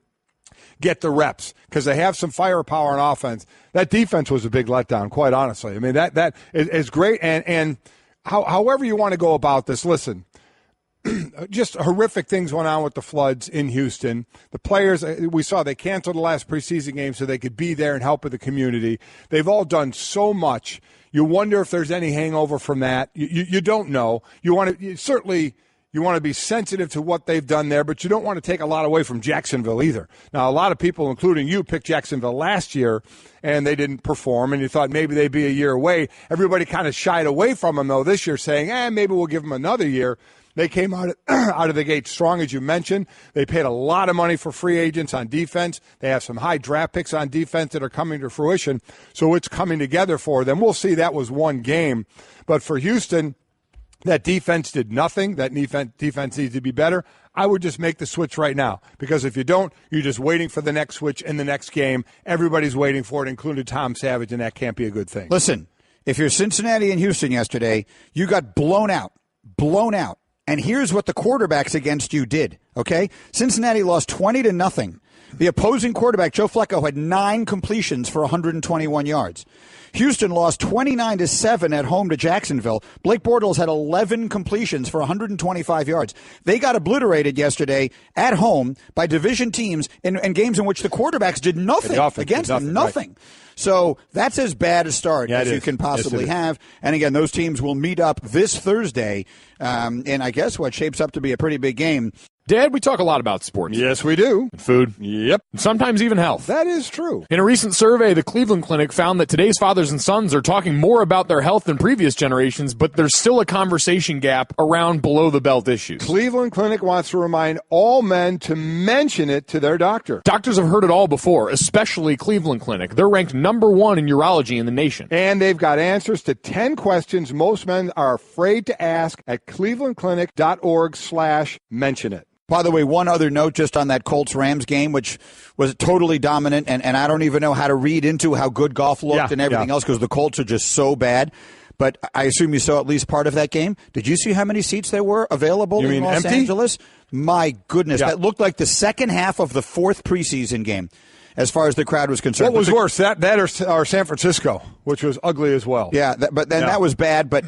Speaker 1: get the reps, because they have some firepower on offense. That defense was a big letdown, quite honestly. I mean, that is great. And however you want to go about this, listen, just horrific things went on with the floods in Houston. The players, we saw they canceled the last preseason game so they could be there and help with the community. They've all done so much. You wonder if there's any hangover from that. You don't know. You want to be sensitive to what they've done there, but you don't want to take a lot away from Jacksonville either. Now, a lot of people, including you, picked Jacksonville last year, and they didn't perform, and you thought maybe they'd be a year away. Everybody kind of shied away from them, though, this year, saying, maybe we'll give them another year. They came out of the gate strong, as you mentioned. They paid a lot of money for free agents on defense. They have some high draft picks on defense that are coming to fruition, so it's coming together for them. We'll see. That was one game. But for Houston, that defense did nothing. That defense needs to be better. I would just make the switch right now, because if you don't, you're just waiting for the next switch in the next game. Everybody's waiting for it, including Tom Savage, and that can't be a good thing.
Speaker 3: Listen, if you're Cincinnati and Houston yesterday, you got blown out. And here's what the quarterbacks against you did, okay? Cincinnati lost 20-0. The opposing quarterback, Joe Flacco, had 9 completions for 121 yards. Houston lost 29-7 at home to Jacksonville. Blake Bortles had 11 completions for 125 yards. They got obliterated yesterday at home by division teams in games in which the quarterbacks did nothing against them. Nothing. Right. So that's as bad a start as you can possibly have. And again, those teams will meet up this Thursday in, I guess, what shapes up to be a pretty big game.
Speaker 11: Dad, we talk a lot about sports.
Speaker 1: Yes, we do.
Speaker 11: And food.
Speaker 1: Yep.
Speaker 11: And sometimes even health.
Speaker 1: That is true.
Speaker 11: In a recent survey, the Cleveland Clinic found that today's fathers and sons are talking more about their health than previous generations, but there's still a conversation gap around below-the-belt issues.
Speaker 1: Cleveland Clinic wants to remind all men to mention it to their doctor.
Speaker 11: Doctors have heard it all before, especially Cleveland Clinic. They're ranked #1 in urology in the nation.
Speaker 1: And they've got answers to 10 questions most men are afraid to ask at clevelandclinic.org/mention it.
Speaker 3: By the way, one other note just on that Colts-Rams game, which was totally dominant, and I don't even know how to read into how good Goff looked and everything else, because the Colts are just so bad. But I assume you saw at least part of that game. Did you see how many seats there were available in Los Angeles? My goodness. That looked like the second half of the 4th preseason game as far as the crowd was concerned.
Speaker 1: What was worse, that or San Francisco, which was ugly as well?
Speaker 3: Yeah, that was bad, but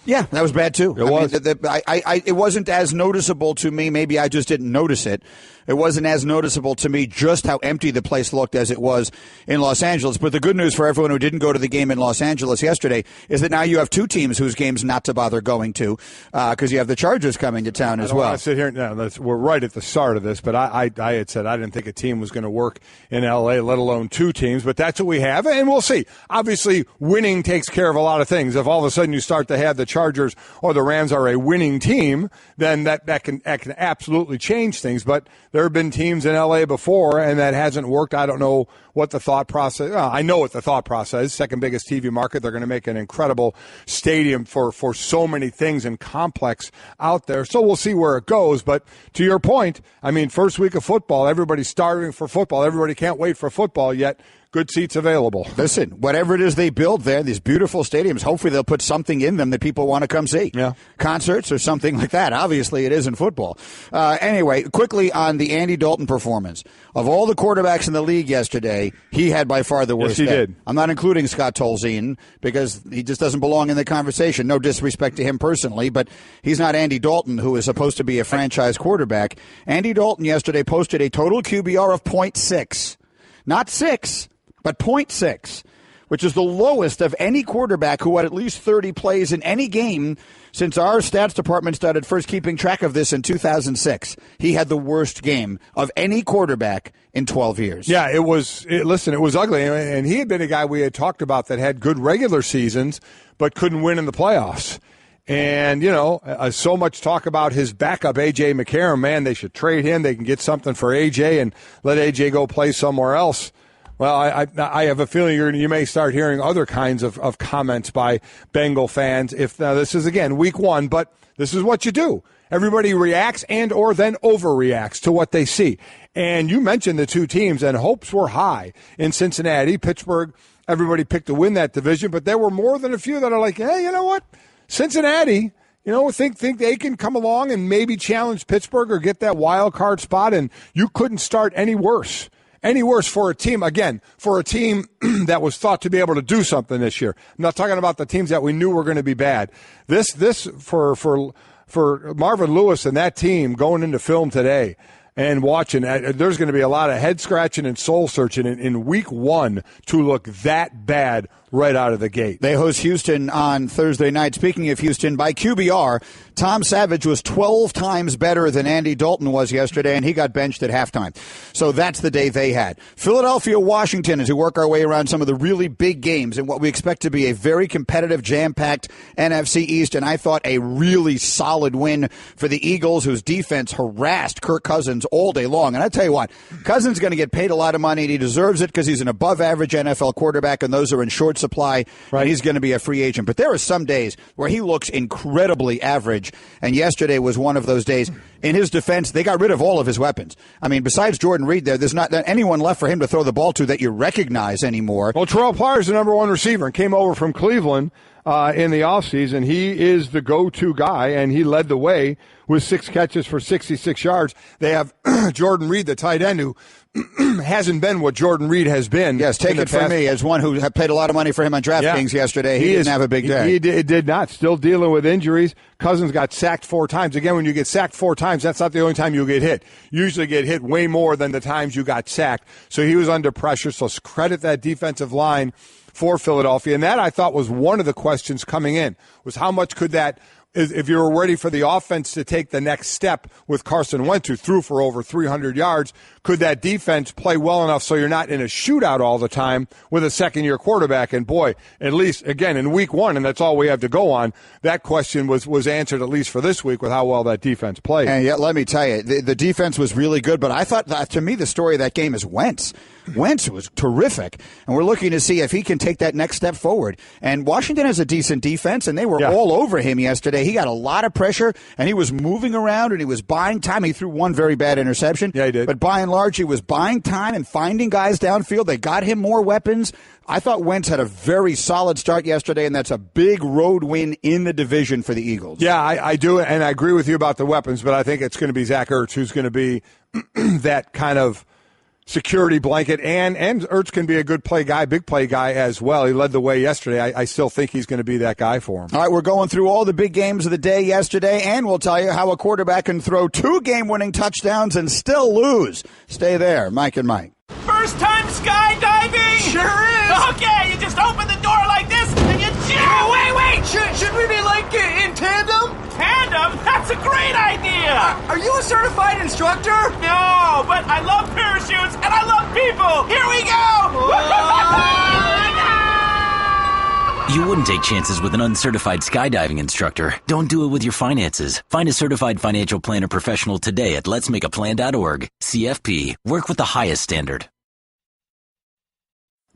Speaker 3: Yeah, that was bad too.
Speaker 1: It was.
Speaker 3: It wasn't as noticeable to me. Maybe I just didn't notice it. It wasn't as noticeable to me just how empty the place looked as it was in Los Angeles. But the good news for everyone who didn't go to the game in Los Angeles yesterday is that now you have two teams whose games not to bother going to, because you have the Chargers coming to town as well.
Speaker 1: I sit here now. We're right at the start of this, but I had said I didn't think a team was going to work in L.A., let alone two teams. But that's what we have, and we'll see. Obviously, winning takes care of a lot of things. If all of a sudden you start to have the Chargers or the Rams are a winning team, then that can absolutely change things. But there have been teams in L.A. before, and that hasn't worked. I don't know what the thought process. I know what the thought process is. Second biggest TV market. They're going to make an incredible stadium for so many things and complex out there. So we'll see where it goes. But to your point, I mean, first week of football, everybody's starving for football. Everybody can't wait for football yet. Good seats available.
Speaker 3: Listen, whatever it is they build there, these beautiful stadiums, hopefully they'll put something in them that people want to come see.
Speaker 1: Yeah.
Speaker 3: Concerts or something like that. Obviously, it isn't football. Anyway, quickly on the Andy Dalton performance. Of all the quarterbacks in the league yesterday, he had by far the worst.
Speaker 1: Yes, he did.
Speaker 3: I'm not including Scott Tolzien because he just doesn't belong in the conversation. No disrespect to him personally, but he's not Andy Dalton, who is supposed to be a franchise quarterback. Andy Dalton yesterday posted a total QBR of 0.6. Not 6. But 0.6, which is the lowest of any quarterback who had at least 30 plays in any game since our stats department started first keeping track of this in 2006. He had the worst game of any quarterback in 12 years.
Speaker 1: Yeah, it was ugly. And he had been a guy we had talked about that had good regular seasons but couldn't win in the playoffs. And, so much talk about his backup, A.J. McCarron. Man, they should trade him. They can get something for A.J. and let A.J. go play somewhere else. Well, I have a feeling you may start hearing other kinds of comments by Bengal fans. If this is, again, week one, but this is what you do. Everybody reacts and or then overreacts to what they see. And you mentioned the two teams, and hopes were high in Cincinnati. Pittsburgh, everybody picked to win that division, but there were more than a few that are like, hey, you know what? Cincinnati, think they can come along and maybe challenge Pittsburgh or get that wild card spot, and you couldn't start any worse for a team, again, for a team that was thought to be able to do something this year. I'm not talking about the teams that we knew were going to be bad. This for Marvin Lewis and that team going into film today and watching, there's going to be a lot of head scratching and soul searching in week one to look that bad right out of the gate.
Speaker 3: They host Houston on Thursday night. Speaking of Houston, by QBR, Tom Savage was 12 times better than Andy Dalton was yesterday, and he got benched at halftime. So that's the day they had. Philadelphia, Washington, as we work our way around some of the really big games and what we expect to be a very competitive, jam-packed NFC East, and I thought a really solid win for the Eagles, whose defense harassed Kirk Cousins all day long. And I tell you what, Cousins is going to get paid a lot of money, and he deserves it because he's an above-average NFL quarterback, and those are in short supply, right. And he's going to be a free agent. But there are some days where he looks incredibly average, and yesterday was one of those days. In his defense, they got rid of all of his weapons. I mean, besides Jordan Reed there's not anyone left for him to throw the ball to that you recognize anymore.
Speaker 1: Well, Terrell Pryor's the number one receiver and came over from Cleveland in the offseason. He is the go-to guy, and he led the way with 6 catches for 66 yards. They have Jordan Reed, the tight end, who hasn't been what Jordan Reed has been.
Speaker 3: Yes, take it from me as one who paid a lot of money for him on DraftKings yesterday. He didn't have a big day.
Speaker 1: He did not. Still dealing with injuries. Cousins got sacked 4 times. Again, when you get sacked 4 times, that's not the only time you get hit. You usually get hit way more than the times you got sacked. So he was under pressure. So credit that defensive line for Philadelphia. And that, I thought, was one of the questions coming in, was how much could that, if you were ready for the offense to take the next step with Carson Wentz, who threw for over 300 yards, could that defense play well enough so you're not in a shootout all the time with a second-year quarterback? And, boy, at least, again, in week one, and that's all we have to go on, that question was answered at least for this week with how well that defense played.
Speaker 3: And yet, let me tell you, the defense was really good, but I thought, to me, the story of that game is Wentz. Wentz was terrific, and we're looking to see if he can take that next step forward. And Washington has a decent defense, and they were all over him yesterday. He got a lot of pressure, and he was moving around, and he was buying time. He threw one very bad interception.
Speaker 1: Yeah, he did.
Speaker 3: But by and large, he was buying time and finding guys downfield. They got him more weapons. I thought Wentz had a very solid start yesterday, and that's a big road win in the division for the Eagles.
Speaker 1: Yeah, I do, and I agree with you about the weapons, but I think it's going to be Zach Ertz who's going to be that kind of security blanket, and Ertz can be a good play guy, big play guy as well. He led the way yesterday. I still think he's going to be that guy for him.
Speaker 3: All right, we're going through all the big games of the day yesterday, and we'll tell you how a quarterback can throw 2 game-winning touchdowns and still lose. Stay there, Mike and Mike.
Speaker 12: First time skydiving?
Speaker 13: Sure is.
Speaker 12: Okay, you just open the door like this and you jump.
Speaker 13: Wait. Should we be like in tandem?
Speaker 12: Tandem? That's a great idea.
Speaker 13: Are you a certified instructor?
Speaker 12: No, but I love parachutes and I love people. Here we go.
Speaker 14: You wouldn't take chances with an uncertified skydiving instructor. Don't do it with your finances. Find a certified financial planner professional today at letsmakeaplan.org. CFP. Work with the highest standard.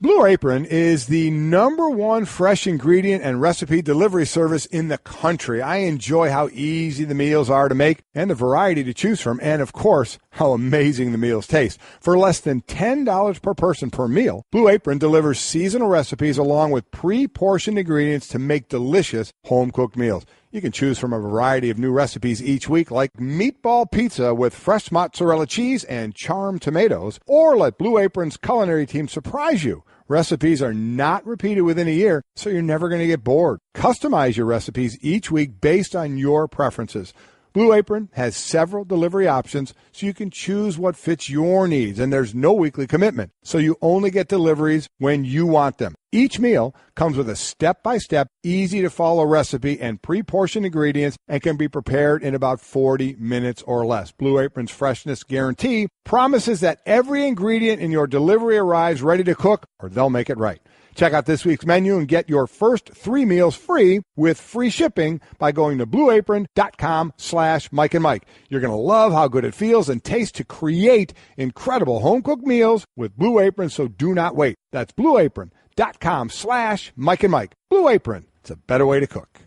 Speaker 1: Blue Apron is the #1 fresh ingredient and recipe delivery service in the country. I enjoy how easy the meals are to make and the variety to choose from, and of course, how amazing the meals taste. For less than $10 per person per meal, Blue Apron delivers seasonal recipes along with pre-portioned ingredients to make delicious home-cooked meals. You can choose from a variety of new recipes each week, like meatball pizza with fresh mozzarella cheese and charmed tomatoes, or let Blue Apron's culinary team surprise you. Recipes are not repeated within a year, so you're never going to get bored. Customize your recipes each week based on your preferences. Blue Apron has several delivery options, so you can choose what fits your needs, and there's no weekly commitment, so you only get deliveries when you want them. Each meal comes with a step-by-step, easy-to-follow recipe and pre-portioned ingredients and can be prepared in about 40 minutes or less. Blue Apron's freshness guarantee promises that every ingredient in your delivery arrives ready to cook, or they'll make it right. Check out this week's menu and get your first 3 meals free with free shipping by going to blueapron.com/Mike and Mike. You're going to love how good it feels and tastes to create incredible home-cooked meals with Blue Apron, so do not wait. That's blueapron.com/Mike and Mike. Blue Apron, it's a better way to cook.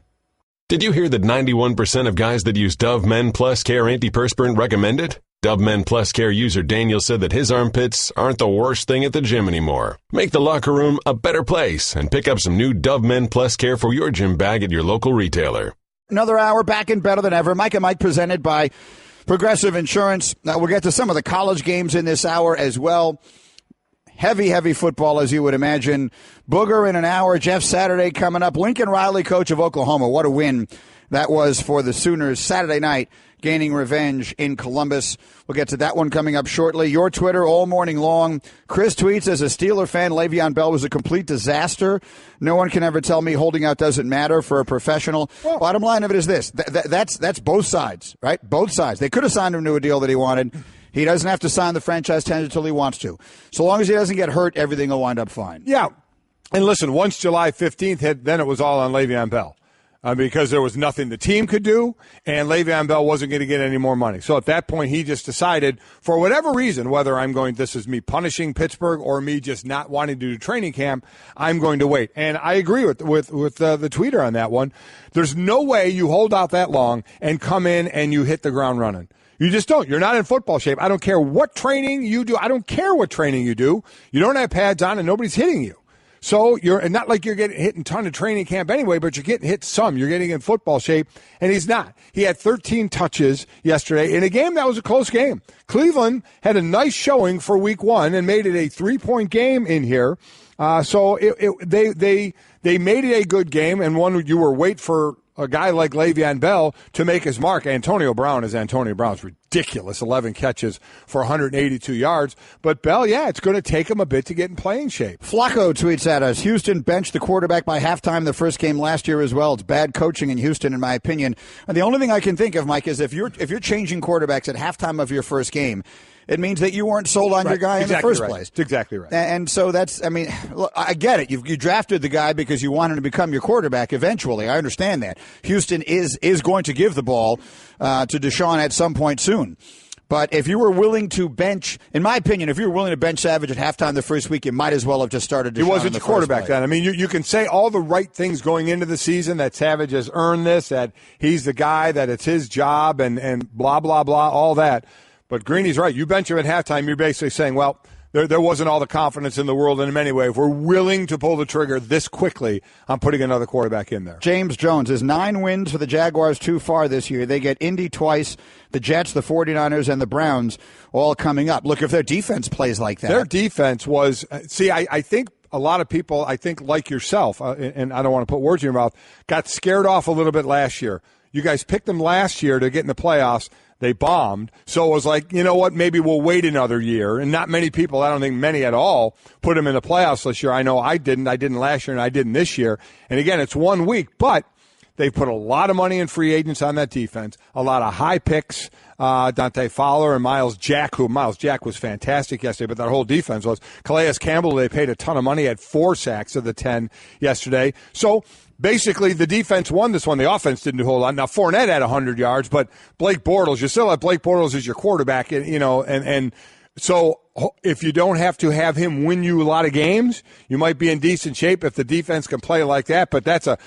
Speaker 2: Did you hear that 91% of guys that use Dove Men Plus Care Antiperspirant recommend it? Dove Men Plus Care user Daniel said that his armpits aren't the worst thing at the gym anymore. Make the locker room a better place and pick up some new Dove Men Plus Care for your gym bag at your local retailer.
Speaker 3: Another hour back and better than ever. Mike and Mike presented by Progressive Insurance. We'll get to some of the college games in this hour as well. Heavy football, as you would imagine. Booger in an hour. Jeff Saturday coming up. Lincoln Riley, coach of Oklahoma. What a win that was for the Sooners Saturday night, gaining revenge in Columbus. We'll get to that one coming up shortly. Your Twitter all morning long. Chris tweets, as a Steeler fan, Le'Veon Bell was a complete disaster. No one can ever tell me holding out doesn't matter for a professional. Well, bottom line of it is this. That's both sides, right? Both sides. They could have signed him to a deal that he wanted. He doesn't have to sign the franchise tag until he wants to. So long as he doesn't get hurt, everything will wind up fine.
Speaker 1: Yeah. And listen, once July 15th hit, then it was all on Le'Veon Bell. Because there was nothing the team could do, and Le'Veon Bell wasn't going to get any more money. So at that point, he just decided, for whatever reason, whether this is me punishing Pittsburgh or me just not wanting to do training camp, I'm going to wait. And I agree with the tweeter on that one. There's no way you hold out that long and come in and you hit the ground running. You just don't. You're not in football shape. I don't care what training you do. I don't care what training you do. You don't have pads on and nobody's hitting you. So you're not like you're getting hit in a ton of training camp anyway, but you're getting hit some. You're getting in football shape, and he's not. He had 13 touches yesterday in a game that was a close game. Cleveland had a nice showing for week 1 and made it a 3-point game in here. So they made it a good game, and one you were wait for a guy like Le'Veon Bell to make his mark. Antonio Brown is Antonio Brown's ridiculous, 11 catches for 182 yards. But Bell, it's going to take him a bit to get in playing shape.
Speaker 3: Flacco tweets at us, Houston benched the quarterback by halftime the first game last year as well. It's bad coaching in Houston, in my opinion. And the only thing I can think of, Mike, is if you're changing quarterbacks at halftime of your first game, it means that you weren't sold on your guy in the first place.
Speaker 1: That's exactly right.
Speaker 3: And so look, I get it. You drafted the guy because you want him to become your quarterback eventually. I understand that. Houston is going to give the ball to Deshaun at some point soon. But if you were willing to bench, in my opinion, if you were willing to bench Savage at halftime the first week, you might as well have just started Deshaun.
Speaker 1: He wasn't your quarterback then. I mean, you can say all the right things going into the season, that Savage has earned this, that he's the guy, that it's his job, and blah, blah, blah, all that. But Greeny's right. You bench him at halftime, you're basically saying, well, there wasn't all the confidence in the world in many ways. We're willing to pull the trigger this quickly on putting another quarterback in there.
Speaker 3: James Jones is 9 wins for the Jaguars too far this year. They get Indy twice, the Jets, the 49ers, and the Browns all coming up. Look, if their defense plays like that.
Speaker 1: Their defense was, I think a lot of people, like yourself, and I don't want to put words in your mouth, got scared off a little bit last year. You guys picked them last year to get in the playoffs. They bombed. So it was like, you know what, maybe we'll wait another year. And not many people, I don't think many at all, put them in the playoffs this year. I know I didn't. I didn't last year, and I didn't this year. And again, it's 1 week, but they've put a lot of money in free agents on that defense, a lot of high picks, Dante Fowler and Miles Jack, Miles Jack was fantastic yesterday, but that whole defense was. Calais Campbell, they paid a ton of money, had 4 sacks of the 10 yesterday. So basically, the defense won this one. The offense didn't do a whole lot. Now, Fournette had 100 yards, but Blake Bortles, you still have Blake Bortles as your quarterback, and so if you don't have to have him win you a lot of games, you might be in decent shape if the defense can play like that, but that's a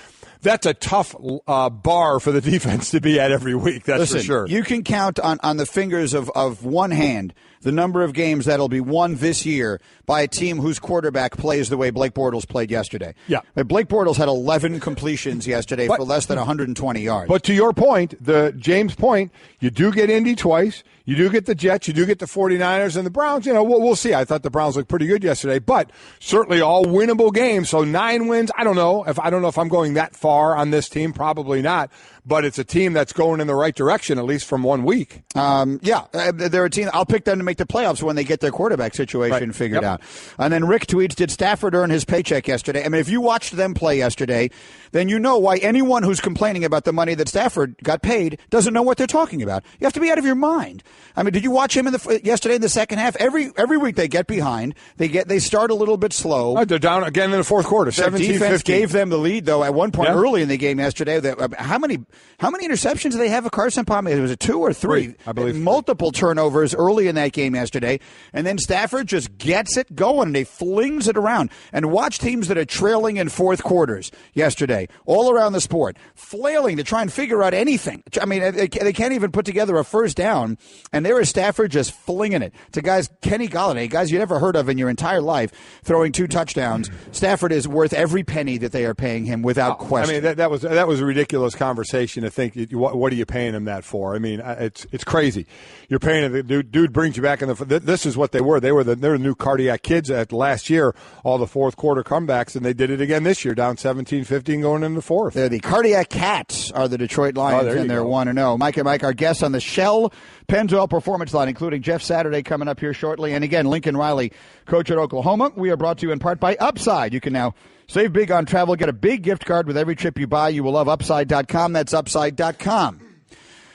Speaker 1: tough bar for the defense to be at every week, that's for sure.
Speaker 3: You can count on the fingers of one hand the number of games that'll be won this year by a team whose quarterback plays the way Blake Bortles played yesterday.
Speaker 1: Yeah.
Speaker 3: Blake Bortles had 11 completions yesterday for less than 120 yards.
Speaker 1: But to your point, James' point, you do get Indy twice. You do get the Jets. You do get the 49ers and the Browns. We'll see. I thought the Browns looked pretty good yesterday, but certainly all winnable games. So 9 wins. I don't know if I'm going that far on this team. Probably not. But it's a team that's going in the right direction, at least from 1 week.
Speaker 3: They're a team. I'll pick them to make the playoffs when they get their quarterback situation figured out. And then Rick tweets, did Stafford earn his paycheck yesterday? I mean, if you watched them play yesterday, then you know why anyone who's complaining about the money that Stafford got paid doesn't know what they're talking about. You have to be out of your mind. I mean, did you watch him yesterday in the second half? Every week they get behind. They start a little bit slow.
Speaker 1: They're down again in the fourth quarter.
Speaker 3: Their defense gave them the lead, though, at one point early in the game yesterday. How many interceptions do they have of Carson Palmer? Was it 2 or 3?
Speaker 1: I believe.
Speaker 3: Multiple turnovers early in that game yesterday. And then Stafford just gets it going, and he flings it around. And watch teams that are trailing in fourth quarters yesterday, all around the sport, flailing to try and figure out anything. I mean, they can't even put together a first down, and there is Stafford just flinging it to guys, Kenny Golladay, guys you never heard of in your entire life, throwing 2 touchdowns. Stafford is worth every penny that they are paying him without question.
Speaker 1: I mean, that was a ridiculous conversation to think, what are you paying him that for? I mean, it's crazy. You're paying him. The dude brings you back in this is what they were. They're the new cardiac kids at last year, all the fourth quarter comebacks, and they did it again this year, down 17-15 going into the fourth.
Speaker 3: They're the cardiac cats are the Detroit Lions, and they're 1-0. Mike and Mike, our guests on the Shell Pennzoil Performance Line, including Jeff Saturday coming up here shortly. And again, Lincoln Riley, coach at Oklahoma. We are brought to you in part by Upside. You can now save big on travel. Get a big gift card with every trip you buy. You will love Upside.com. That's Upside.com.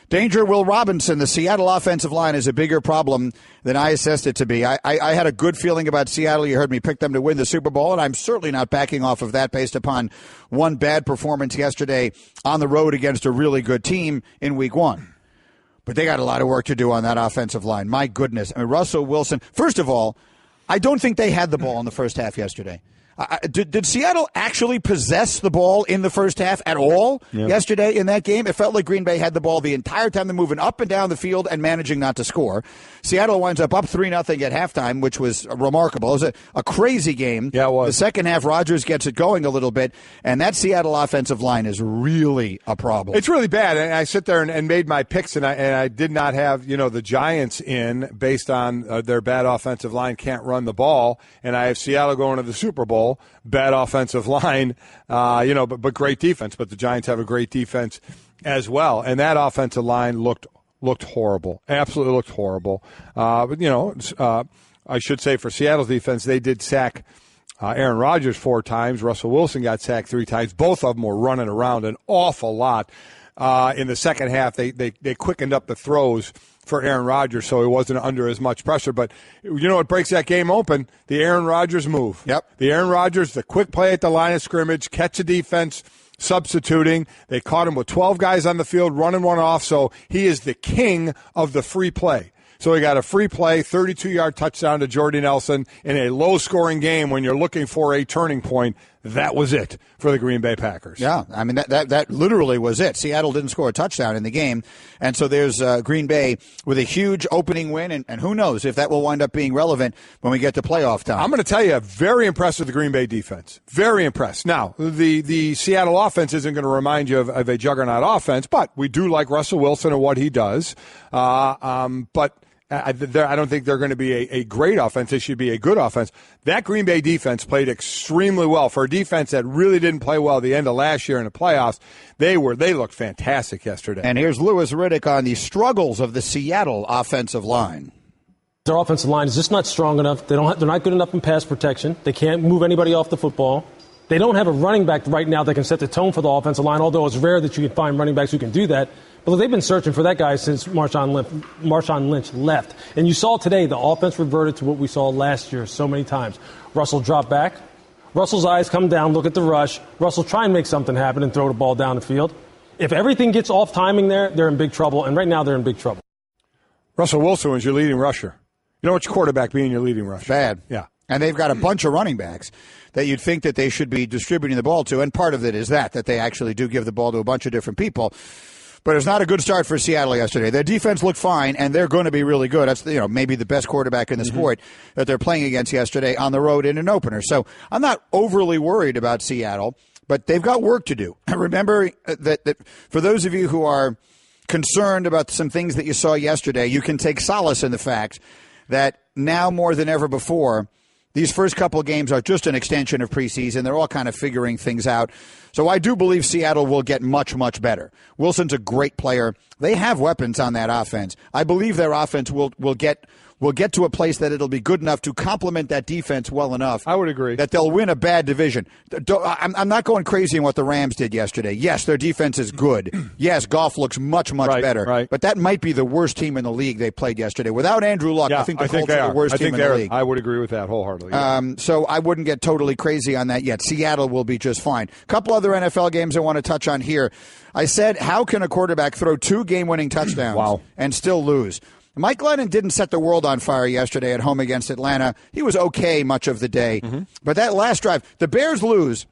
Speaker 3: Danger, Will Robinson. The Seattle offensive line is a bigger problem than I assessed it to be. I had a good feeling about Seattle. You heard me pick them to win the Super Bowl, and I'm certainly not backing off of that based upon one bad performance yesterday on the road against a really good team in Week 1. But they got a lot of work to do on that offensive line. My goodness. I mean, Russell Wilson, first of all, I don't think they had the ball in the first half yesterday. Did Seattle actually possess the ball in the first half at all yesterday in that game? It felt like Green Bay had the ball the entire time. They're moving up and down the field and managing not to score. Seattle winds up 3-0 at halftime, which was remarkable. It was a crazy game.
Speaker 1: Yeah, it was.
Speaker 3: The second half, Rodgers gets it going a little bit, and that Seattle offensive line is really a problem.
Speaker 1: It's really bad. And I sit there and made my picks, and I did not have the Giants in based on their bad offensive line can't run the ball, and I have Seattle going to the Super Bowl. Bad offensive line, but great defense. But the Giants have a great defense as well, and that offensive line looked horrible. Absolutely looked horrible. I should say for Seattle's defense, they did sack Aaron Rodgers 4 times. Russell Wilson got sacked 3 times. Both of them were running around an awful lot. In the second half, they quickened up the throws for Aaron Rodgers, so he wasn't under as much pressure. But you know what breaks that game open? The Aaron Rodgers move.
Speaker 3: Yep.
Speaker 1: The Aaron Rodgers, the quick play at the line of scrimmage, catch a defense, substituting. They caught him with 12 guys on the field, running one off, so he is the king of the free play. So he got a free play, 32-yard touchdown to Jordy Nelson in a low-scoring game when you're looking for a turning point. that was it for the Green Bay Packers.
Speaker 3: Yeah, I mean, that literally was it. Seattle didn't score a touchdown in the game, and so there's Green Bay with a huge opening win, and who knows if that will wind up being relevant when we get to playoff time.
Speaker 1: I'm going to tell you, very impressed with the Green Bay defense. Very impressed. Now, the Seattle offense isn't going to remind you of a juggernaut offense, but we do like Russell Wilson and what he does. But I don't think they're going to be a great offense. They should be a good offense. That Green Bay defense played extremely well. For a defense that really didn't play well at the end of last year in the playoffs, they looked fantastic yesterday.
Speaker 3: And here's Louis Riddick on the struggles of the Seattle offensive line.
Speaker 6: Their offensive line is just not strong enough. They're not good enough in pass protection. They can't move anybody off the football. They don't have a running back right now that can set the tone for the offensive line, although it's rare that you can find running backs who can do that. But they've been searching for that guy since Marshawn Lynch left. And you saw today the offense reverted to what we saw last year so many times. Russell dropped back. Russell's eyes come down, look at the rush. Russell try and make something happen and throw the ball down the field. If everything gets off timing there, they're in big trouble. And right now they're in big trouble.
Speaker 1: Russell Wilson was your leading rusher. You know which quarterback being your leading rusher?
Speaker 3: Bad.
Speaker 1: Yeah.
Speaker 3: And they've got a bunch of running backs that you'd think that they should be distributing the ball to. And part of it is that they actually do give the ball to a bunch of different people. But it's not a good start for Seattle yesterday. Their defense looked fine, and they're going to be really good. That's maybe the best quarterback in the sport that they're playing against yesterday on the road in an opener. So I'm not overly worried about Seattle, but they've got work to do. Remember that for those of you who are concerned about some things that you saw yesterday, you can take solace in the fact that now more than ever before, these first couple of games are just an extension of preseason. They're all kind of figuring things out. So I do believe Seattle will get much, much better. Wilson's a great player. They have weapons on that offense. I believe their offense will get to a place that it'll be good enough to complement that defense well enough.
Speaker 1: I would agree.
Speaker 3: That they'll win a bad division. I'm not going crazy on what the Rams did yesterday. Yes, their defense is good. Yes, Goff looks much, much better.
Speaker 1: Right.
Speaker 3: But that might be the worst team in the league they played yesterday. Without Andrew Luck, I think the Colts are the worst team in the league.
Speaker 1: I would agree with that wholeheartedly. Yeah.
Speaker 3: So I wouldn't get totally crazy on that yet. Seattle will be just fine. A couple other NFL games I want to touch on here. I said, how can a quarterback throw 2 game-winning touchdowns and still lose? Mike Glennon didn't set the world on fire yesterday at home against Atlanta. He was okay much of the day. But that last drive, the Bears lose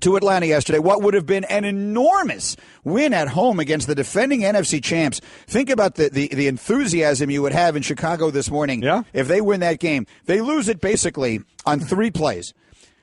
Speaker 3: to Atlanta yesterday, what would have been an enormous win at home against the defending NFC champs. Think about the enthusiasm you would have in Chicago this morning if they win that game. They lose it basically on 3 plays.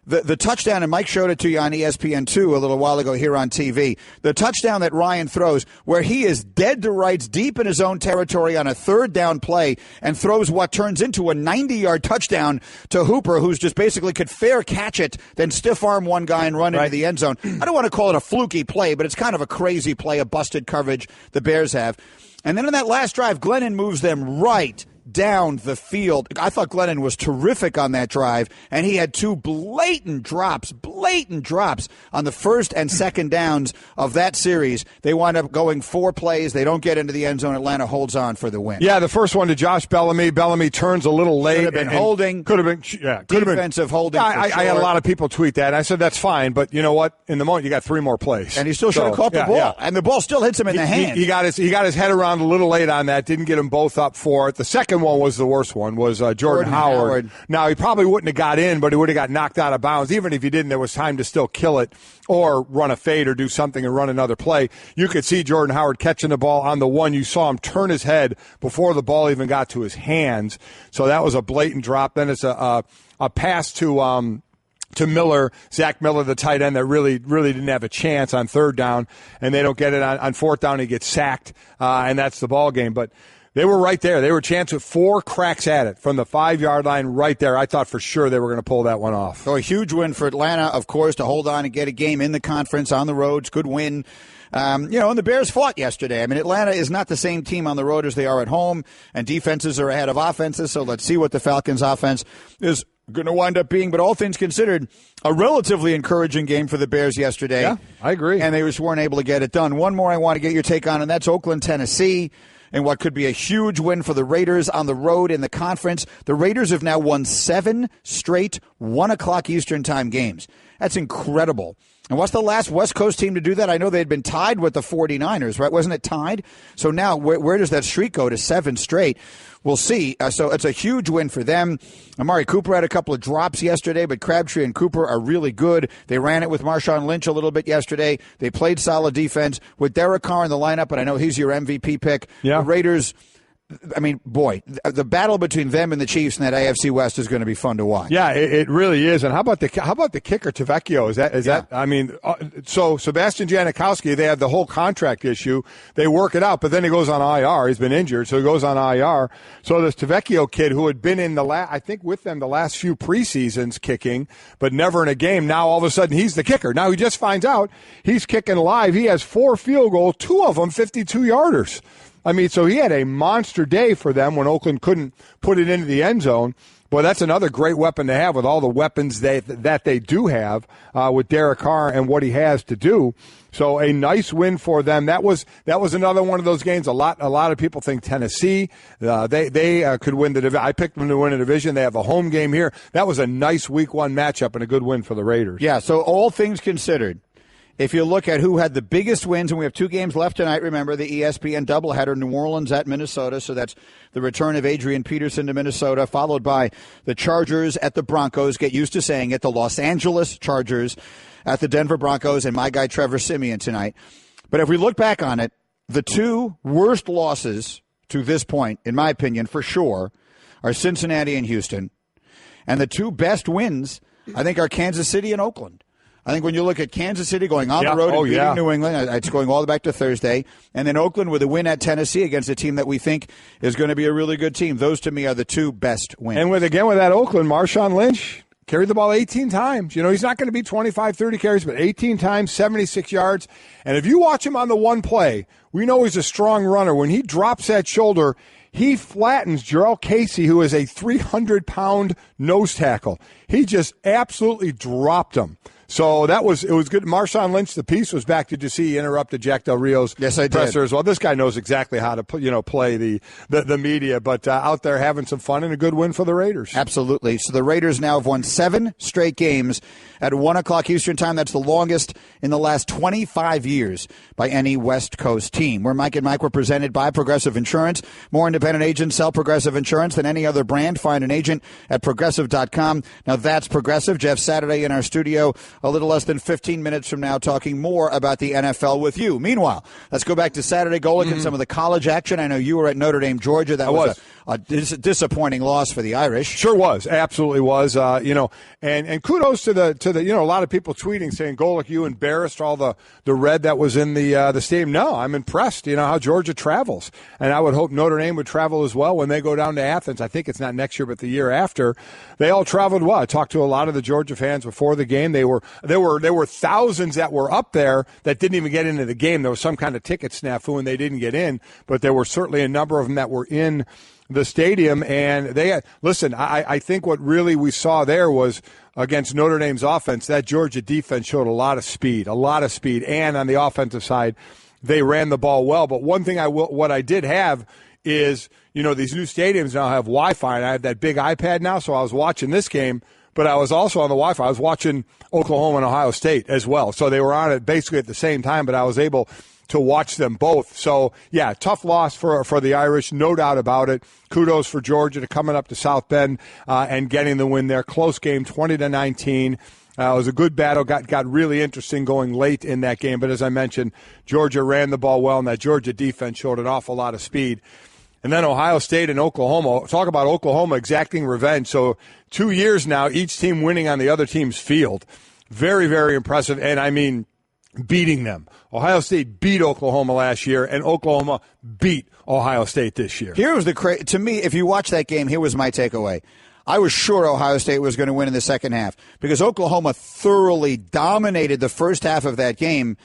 Speaker 3: The touchdown, and Mike showed it to you on ESPN2 a little while ago here on TV, the touchdown that Ryan throws where he is dead to rights deep in his own territory on a 3rd down play and throws what turns into a 90-yard touchdown to Hooper, who's just basically could fair catch it, then stiff arm one guy and run into the end zone. I don't want to call it a fluky play, but it's kind of a crazy play, a busted coverage the Bears have. And then in that last drive, Glennon moves them right down the field. I thought Glennon was terrific on that drive, and he had 2 blatant drops on the first and second downs of that series. They wind up going 4 plays. They don't get into the end zone. Atlanta holds on for the win.
Speaker 1: Yeah, the first one to Josh Bellamy. Bellamy turns a little late.
Speaker 3: Could have been holding.
Speaker 1: Could have been,
Speaker 3: defensive holding.
Speaker 1: I had a lot of people tweet that. I said, that's fine, but you know what? In the moment, you got 3 more plays.
Speaker 3: And he still should have caught the ball. And the ball still hits him in the hand.
Speaker 1: He got his head around a little late on that. Didn't get them both up for it. The second one was the worst one, was Jordan Howard. Now, he probably wouldn't have got in, but he would have got knocked out of bounds. Even if he didn't, there was time to still kill it or run a fade or do something and run another play. You could see Jordan Howard catching the ball on the one. You saw him turn his head before the ball even got to his hands. So that was a blatant drop. Then it's a pass to Miller, Zach Miller, the tight end that really didn't have a chance on 3rd down, and they don't get it on 4th down. He gets sacked, and that's the ball game. But they were right there. They were a chance with 4 cracks at it from the 5-yard line right there. I thought for sure they were going to pull that one off.
Speaker 3: So a huge win for Atlanta, of course, to hold on and get a game in the conference on the road. Good win. And the Bears fought yesterday. I mean, Atlanta is not the same team on the road as they are at home, and defenses are ahead of offenses. So let's see what the Falcons' offense is going to wind up being. But all things considered, a relatively encouraging game for the Bears yesterday.
Speaker 1: Yeah, I agree.
Speaker 3: And they just weren't able to get it done. One more I want to get your take on, and that's Oakland, Tennessee. And what could be a huge win for the Raiders on the road in the conference. The Raiders have now won 7 straight 1 o'clock Eastern time games. That's incredible. And what's the last West Coast team to do that? I know they'd been tied with the 49ers, right? Wasn't it tied? So now where does that streak go to 7 straight? we'll see. So it's a huge win for them. Amari Cooper had a couple of drops yesterday, but Crabtree and Cooper are really good. They ran it with Marshawn Lynch a little bit yesterday. They played solid defense with Derek Carr in the lineup, and I know he's your MVP pick.
Speaker 1: Yeah.
Speaker 3: The Raiders, I mean, boy, the battle between them and the Chiefs in that AFC West is going to be fun to watch.
Speaker 1: Yeah, it really is. And how about the kicker Tavecchio? Is that? I mean, so Sebastian Janikowski, they have the whole contract issue. They work it out, but then he goes on IR. He's been injured, so he goes on IR. So this Tavecchio kid, who had been in I think with them the last few preseasons kicking, but never in a game. Now all of a sudden he's the kicker. Now he just finds out he's kicking live. He has 4 field goals, 2 of them 52-yarders. I mean, so he had a monster day for them when Oakland couldn't put it into the end zone. Boy, that's another great weapon to have with all the weapons that they do have with Derek Carr and what he has to do. So a nice win for them. That was another one of those games. A lot of people think Tennessee they could win the division. I picked them to win a division. They have a home game here. That was a nice Week 1 matchup and a good win for the Raiders.
Speaker 3: Yeah. So all things considered, if you look at who had the biggest wins, and we have 2 games left tonight, remember the ESPN doubleheader, New Orleans at Minnesota, so that's the return of Adrian Peterson to Minnesota, followed by the Chargers at the Broncos, get used to saying it, the Los Angeles Chargers at the Denver Broncos, and my guy Trevor Siemian tonight. But if we look back on it, the 2 worst losses to this point, in my opinion, for sure, are Cincinnati and Houston. And the 2 best wins, I think, are Kansas City and Oakland. I think when you look at Kansas City going on the road and beating New England, it's going all the way back to Thursday, and then Oakland with a win at Tennessee against a team that we think is going to be a really good team. Those, to me, are the 2 best wins.
Speaker 1: And with that Oakland, Marshawn Lynch carried the ball 18 times. You know, he's not going to be 25, 30 carries, but 18 times, 76 yards. And if you watch him on the one play, we know he's a strong runner. When he drops that shoulder, he flattens Jarrell Casey, who is a 300-pound nose tackle. He just absolutely dropped him. So it was good. Marshawn Lynch, the piece was back. Did you see he interrupted Jack Del Rio's presser as well? This guy knows exactly how to play the media, but out there having some fun and a good win for the Raiders.
Speaker 3: Absolutely. So the Raiders now have won 7 straight games at 1 o'clock Eastern time. That's the longest in the last 25 years by any West Coast team. We're Mike and Mike. We're presented by Progressive Insurance. More independent agents sell Progressive Insurance than any other brand. Find an agent at Progressive.com. Now that's Progressive. Jeff Saturday in our studio a little less than 15 minutes from now talking more about the NFL with you. Meanwhile, let's go back to Saturday, Golic, and some of the college action. I know you were at Notre Dame, Georgia. That was a disappointing loss for the Irish.
Speaker 1: Sure was. Absolutely was. And kudos to the a lot of people tweeting saying, Golic, you embarrassed all the red that was in the stadium. No, I'm impressed, how Georgia travels. And I would hope Notre Dame would travel as well when they go down to Athens. I think it's not next year, but the year after. They all traveled well. I talked to a lot of the Georgia fans before the game. There were thousands that were up there that didn't even get into the game. There was some kind of ticket snafu and they didn't get in, but there were certainly a number of them that were in the stadium. And I think what really we saw there was against Notre Dame's offense, that Georgia defense showed a lot of speed. And on the offensive side, they ran the ball well. But one thing what I did have is, these new stadiums now have Wi-Fi, and I have that big iPad now, so I was watching this game, but I was also on the Wi-Fi. I was watching Oklahoma and Ohio State as well. So they were on it basically at the same time, but I was able to watch them both. So, yeah, tough loss for the Irish, no doubt about it. Kudos for Georgia to coming up to South Bend and getting the win there. Close game, 20-19. It was a good battle, got really interesting going late in that game. But as I mentioned, Georgia ran the ball well, and that Georgia defense showed an awful lot of speed. And then Ohio State and Oklahoma. Talk about Oklahoma exacting revenge. So 2 years now, each team winning on the other team's field. Very, very impressive. And, I mean, beating them. Ohio State beat Oklahoma last year, and Oklahoma beat Ohio State this year.
Speaker 3: Here was to me, if you watch that game, here was my takeaway. I was sure Ohio State was going to win in the second half because Oklahoma thoroughly dominated the first half of that game.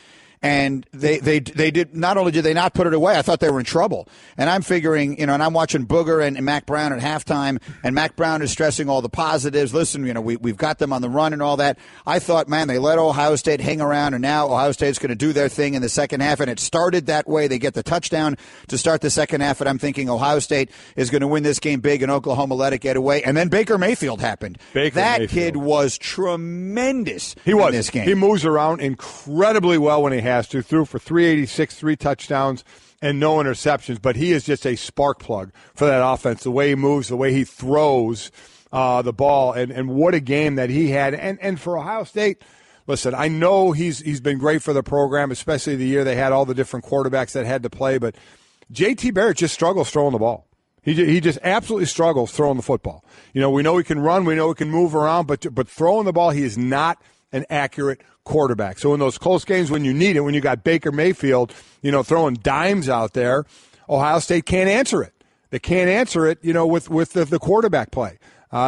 Speaker 3: And they did, not only did they not put it away, I thought they were in trouble. And I'm figuring, and I'm watching Booger and Mac Brown at halftime, and Mac Brown is stressing all the positives. Listen, we've got them on the run and all that. I thought, man, they let Ohio State hang around, and now Ohio State's going to do their thing in the second half. And it started that way. They get the touchdown to start the second half, and I'm thinking Ohio State is going to win this game big, and Oklahoma let it get away. And then Baker Mayfield happened. That kid was tremendous in this game.
Speaker 1: He moves around incredibly well when he has to. Threw for 386, 3 touchdowns. and no interceptions, but he is just a spark plug for that offense, the way he moves, the way he throws the ball, and what a game that he had. And for Ohio State, listen, I know he's been great for the program, especially the year they had all the different quarterbacks that had to play, but J.T. Barrett just struggles throwing the ball. He just absolutely struggles throwing the football. We know he can run, we know he can move around, but throwing the ball, he is not an accurate quarterback. So in those close games when you need it, when you got Baker Mayfield, throwing dimes out there, Ohio State can't answer it. They can't answer it, with the quarterback play.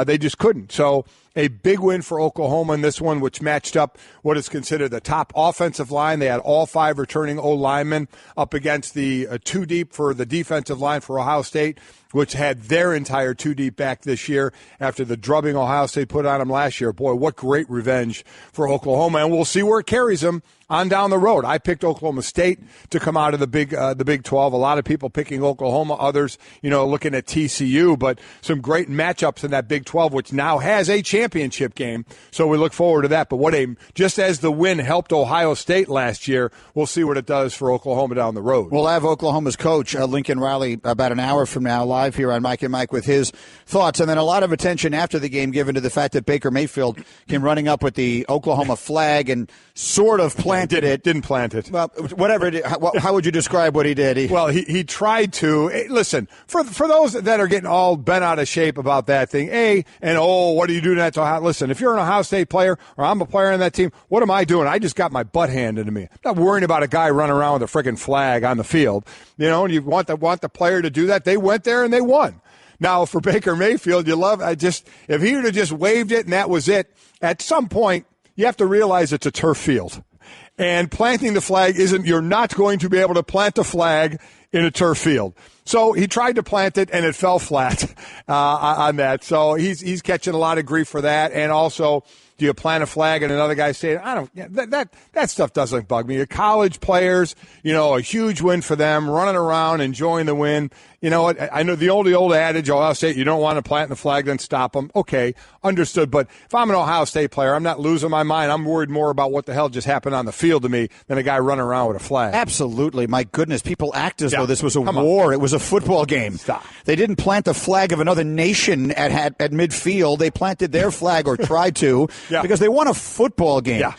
Speaker 1: They just couldn't. So a big win for Oklahoma in this one, which matched up what is considered the top offensive line. They had all 5 returning O-linemen up against the 2 deep for the defensive line for Ohio State, which had their entire 2 deep back this year after the drubbing Ohio State put on them last year. Boy, what great revenge for Oklahoma, and we'll see where it carries them on down the road. I picked Oklahoma State to come out of the Big 12. A lot of people picking Oklahoma, others, looking at TCU, but some great matchups in that Big 12, which now has a championship game. So we look forward to that. But just as the win helped Ohio State last year, we'll see what it does for Oklahoma down the road.
Speaker 3: We'll have Oklahoma's coach, Lincoln Riley, about an hour from now, live here on Mike and Mike with his thoughts. And then a lot of attention after the game given to the fact that Baker Mayfield came running up with the Oklahoma flag and sort of planted it.
Speaker 1: Didn't plant it.
Speaker 3: Well, whatever it is, how would you describe what he did?
Speaker 1: He tried to. Listen, for those that are getting all bent out of shape about that thing, what are you doing that to? Listen, if you're an Ohio State player or I'm a player on that team, what am I doing? I just got my butt handed to me. I'm not worrying about a guy running around with a freaking flag on the field. And you want the player to do that. They went there and they won. Now, for Baker Mayfield, if he would have just waved it and that was it, at some point, you have to realize it's a turf field. And planting the flag you're not going to be able to plant the flag in a turf field. So he tried to plant it, and it fell flat on that. So he's catching a lot of grief for that. And also, do you plant a flag and another guy saying, that stuff doesn't bug me. Your college players, a huge win for them, running around, enjoying the win. You know what? I know the old adage, Ohio State, you don't want to plant the flag, then stop them. Okay, understood. But if I'm an Ohio State player, I'm not losing my mind. I'm worried more about what the hell just happened on the field to me than a guy running around with a flag.
Speaker 3: Absolutely. My goodness, people act as though this was a war. It was a football game.
Speaker 1: Stop.
Speaker 3: They didn't plant the flag of another nation at midfield. They planted their flag or tried to because they won a football game. Yeah.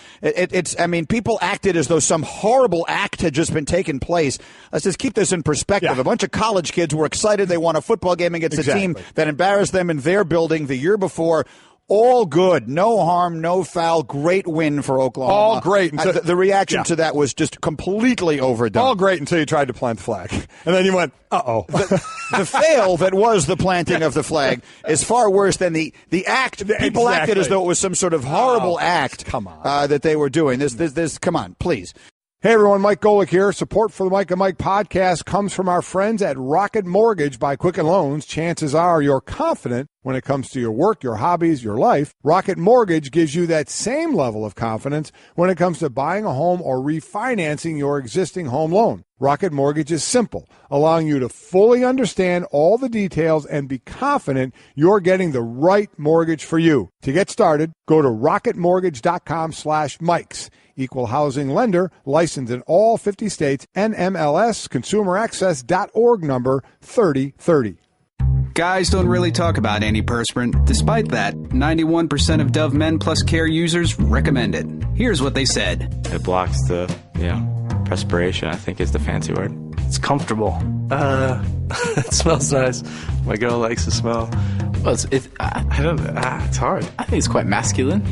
Speaker 3: People acted as though some horrible act had just been taking place. Let's just keep this in perspective. Yeah. A bunch of college kids were excited they won a football game against a team that embarrassed them in their building the year before. All good. No harm, no foul. Great win for Oklahoma.
Speaker 1: All great.
Speaker 3: The reaction to that was just completely overdone.
Speaker 1: All great until you tried to plant the flag. And then you went, uh-oh.
Speaker 3: The fail that was the planting of the flag is far worse than the act. People acted as though it was some sort of horrible act that they were doing. This, come on, please.
Speaker 1: Hey everyone, Mike Golick here. Support for the Mike and Mike podcast comes from our friends at Rocket Mortgage by Quicken Loans. Chances are you're confident when it comes to your work, your hobbies, your life. Rocket Mortgage gives you that same level of confidence when it comes to buying a home or refinancing your existing home loan. Rocket Mortgage is simple, allowing you to fully understand all the details and be confident you're getting the right mortgage for you. To get started, go to rocketmortgage.com/Mikes. Equal housing lender, licensed in all 50 states, NMLS, consumeraccess.org number 3030.
Speaker 7: Guys don't really talk about antiperspirant. Despite that, 91% of Dove Men Plus Care users recommend it. Here's what they said.
Speaker 8: It blocks the, perspiration, I think is the fancy word.
Speaker 9: It's comfortable. It smells nice. My girl likes the smell.
Speaker 10: Well,
Speaker 9: it's hard.
Speaker 10: I think it's quite masculine.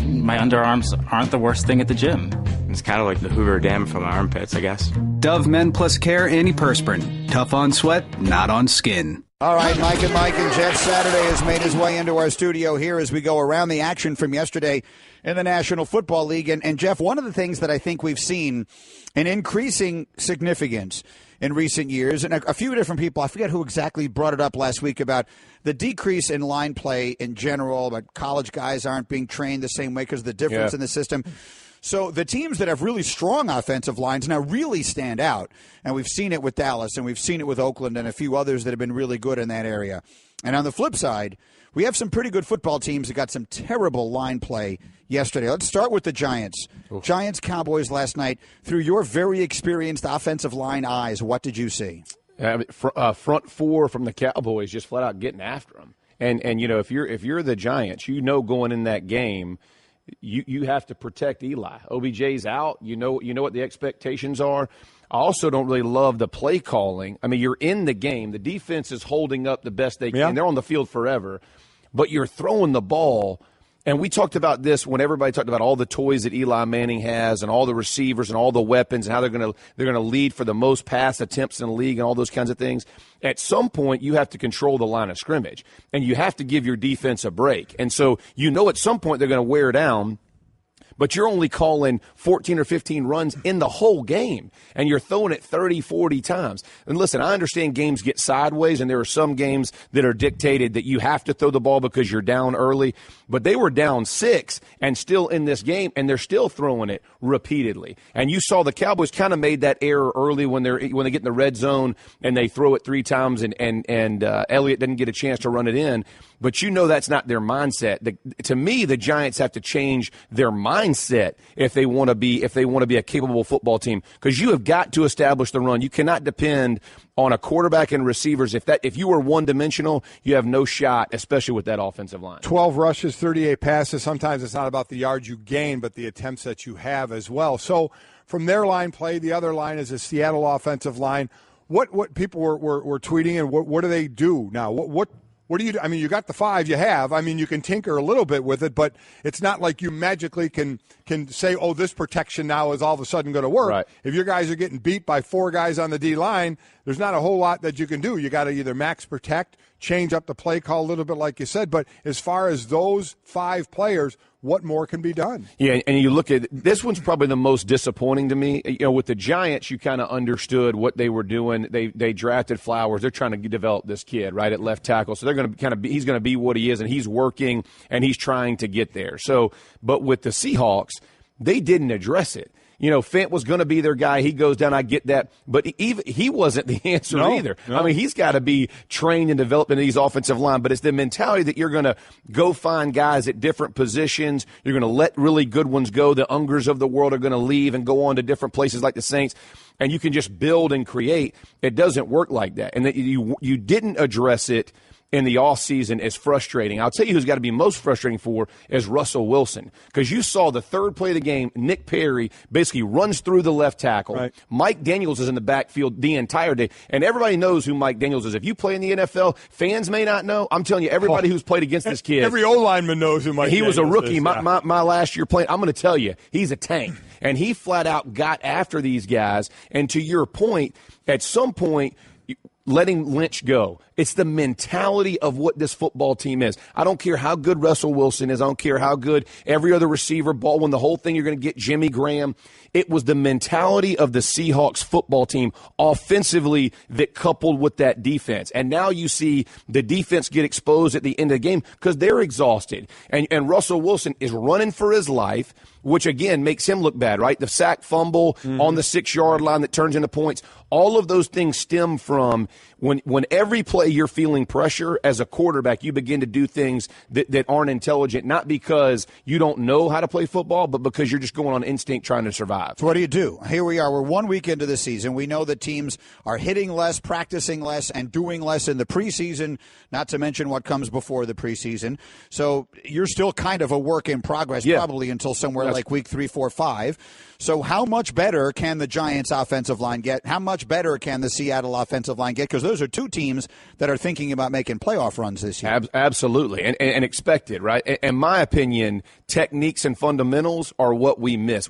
Speaker 10: My underarms aren't the worst thing at the gym.
Speaker 8: It's kind of like the Hoover Dam from my armpits, I guess.
Speaker 7: Dove Men Plus Care Antiperspirant. Tough on sweat, not on skin.
Speaker 3: All right, Mike and Jeff Saturday has made his way into our studio here as we go around the action from yesterday in the National Football League. And Jeff, one of the things that I think we've seen an increasing significance in recent years, and a few different people, I forget who exactly brought it up last week about the decrease in line play in general, but college guys aren't being trained the same way because of the difference in the system. So the teams that have really strong offensive lines now really stand out, and we've seen it with Dallas, and we've seen it with Oakland and a few others that have been really good in that area. And on the flip side, we have some pretty good football teams that got some terrible line play yesterday. Let's start with the Giants. Giants-Cowboys last night. Through your very experienced offensive line eyes, what did you see?
Speaker 15: Front four from the Cowboys just flat out getting after them. And you know, if you're the Giants, you know going in that game, you have to protect Eli. OBJ's out. You know what the expectations are. I also don't really love the play calling. I mean, you're in the game. The defense is holding up the best they can.
Speaker 1: Yeah.
Speaker 15: They're on the field forever. But you're throwing the ball. And we talked about this when everybody talked about all the toys that Eli Manning has and all the receivers and all the weapons and how they're going to lead for the most pass attempts in the league and all those kinds of things. At some point, you have to control the line of scrimmage, and you have to give your defense a break. And so you know at some point they're going to wear down, but you're only calling 14 or 15 runs in the whole game, and you're throwing it 30, 40 times. And listen, I understand games get sideways, and there are some games that are dictated that you have to throw the ball because you're down early, but they were down 6 and still in this game, and they're still throwing it repeatedly. And you saw the Cowboys kind of made that error early when they get in the red zone and they throw it 3 times, and Elliott didn't get a chance to run it in. But you know that's not their mindset. To me, the Giants have to change their mindset if they want to be a capable football team, because you have got to establish the run. You cannot depend on a quarterback and receivers. If you are one-dimensional, you have no shot, especially with that offensive line.
Speaker 1: 12 rushes, 38 passes. Sometimes it's not about the yards you gain, but the attempts that you have as well. So from their line play, the other line is a Seattle offensive line. What people were tweeting, and what do they do now? What do you do? I mean, you got the 5 you have. I mean, you can tinker a little bit with it, but it's not like you magically can say, oh, this protection now is all of a sudden going to work.
Speaker 15: Right.
Speaker 1: If your guys are getting beat by 4 guys on the D-line, there's not a whole lot that you can do. You got to either max protect, change up the play call a little bit like you said, but as far as those 5 players, what more can be done?
Speaker 15: Yeah, and you look at this one's probably the most disappointing to me. You know, with the Giants, you kind of understood what they were doing. They drafted Flowers. They're trying to develop this kid right at left tackle. So they're going to he's going to be what he is, and he's working and he's trying to get there. So, but with the Seahawks, they didn't address it. You know, Fent was going to be their guy. He goes down. I get that. But he wasn't the answer either. No. I mean, he's got to be trained and developed in these offensive line. But it's the mentality that you're going to go find guys at different positions. You're going to let really good ones go. The Ungers of the world are going to leave and go on to different places like the Saints. And you can just build and create. It doesn't work like that. And that you didn't address it in the offseason is frustrating. I'll tell you who's got to be most frustrating for is Russell Wilson, because you saw the third play of the game, Nick Perry basically runs through the left tackle. Right. Mike Daniels is in the backfield the entire day, and everybody knows who Mike Daniels is. If you play in the NFL, fans may not know. I'm telling you, everybody who's played against this kid.
Speaker 1: Every O-lineman knows who Mike Daniels is.
Speaker 15: He was a rookie. My last year playing, I'm going to tell you, he's a tank. And he flat out got after these guys. And to your point, at some point, letting Lynch go. It's the mentality of what this football team is. I don't care how good Russell Wilson is. I don't care how good every other receiver, Baldwin, the whole thing, you're going to get Jimmy Graham. It was the mentality of the Seahawks football team offensively that coupled with that defense. And now you see the defense get exposed at the end of the game because they're exhausted. And Russell Wilson is running for his life, which, again, makes him look bad, right? The sack fumble on the 6-yard line that turns into points. All of those things stem from when every play you're feeling pressure as a quarterback, you begin to do things that aren't intelligent, not because you don't know how to play football, but because you're just going on instinct trying to survive.
Speaker 3: So what do you do? Here we are. We're 1 week into the season. We know that teams are hitting less, practicing less, and doing less in the preseason, not to mention what comes before the preseason. So you're still kind of a work in progress, probably until somewhere like week 3, 4, 5. So how much better can the Giants offensive line get? How much better can the Seattle offensive line get? Because those are 2 teams that are thinking about making playoff runs this year.
Speaker 15: Absolutely, and expected, right? In my opinion, techniques and fundamentals are what we miss.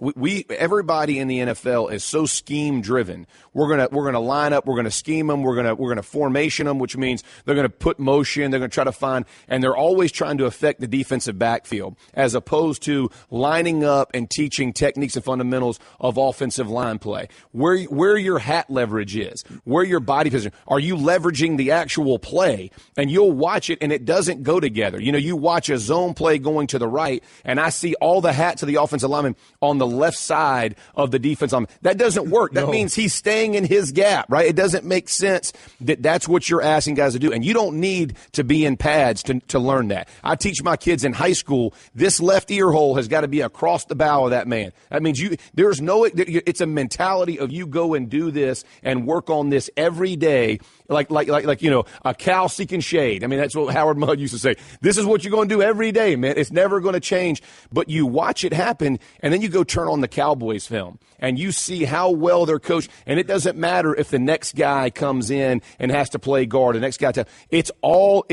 Speaker 15: Everybody in the NFL is so scheme driven. We're gonna line up, we're gonna scheme them, we're gonna formation them, which means they're gonna put motion, they're gonna try to find, and they're always trying to affect the defensive backfield, as opposed to lining up and teaching techniques and fundamentals of offensive line play. Where your hat leverage is, where your body position. Are you leveraging the actual play? And you'll watch it, and it doesn't go together. You watch a zone play going to the right, and I see all the hats of the offensive lineman on the left side of the defense lineman. That doesn't work. That means he's staying in his gap, right? It doesn't make sense that that's what you're asking guys to do. And you don't need to be in pads to learn that. I teach my kids in high school, this left ear hole has got to be across the bow of that man. That means it's a mentality of you go and do this and work on this every day, like a cow seeking shade. I mean, that's what Howard Mudd used to say. This is what you're going to do every day, man. It's never going to change. But you watch it happen, and then you go turn on the Cowboys film, and you see how well they're coached. And it doesn't matter if the next guy comes in and has to play guard. The next guy, it's all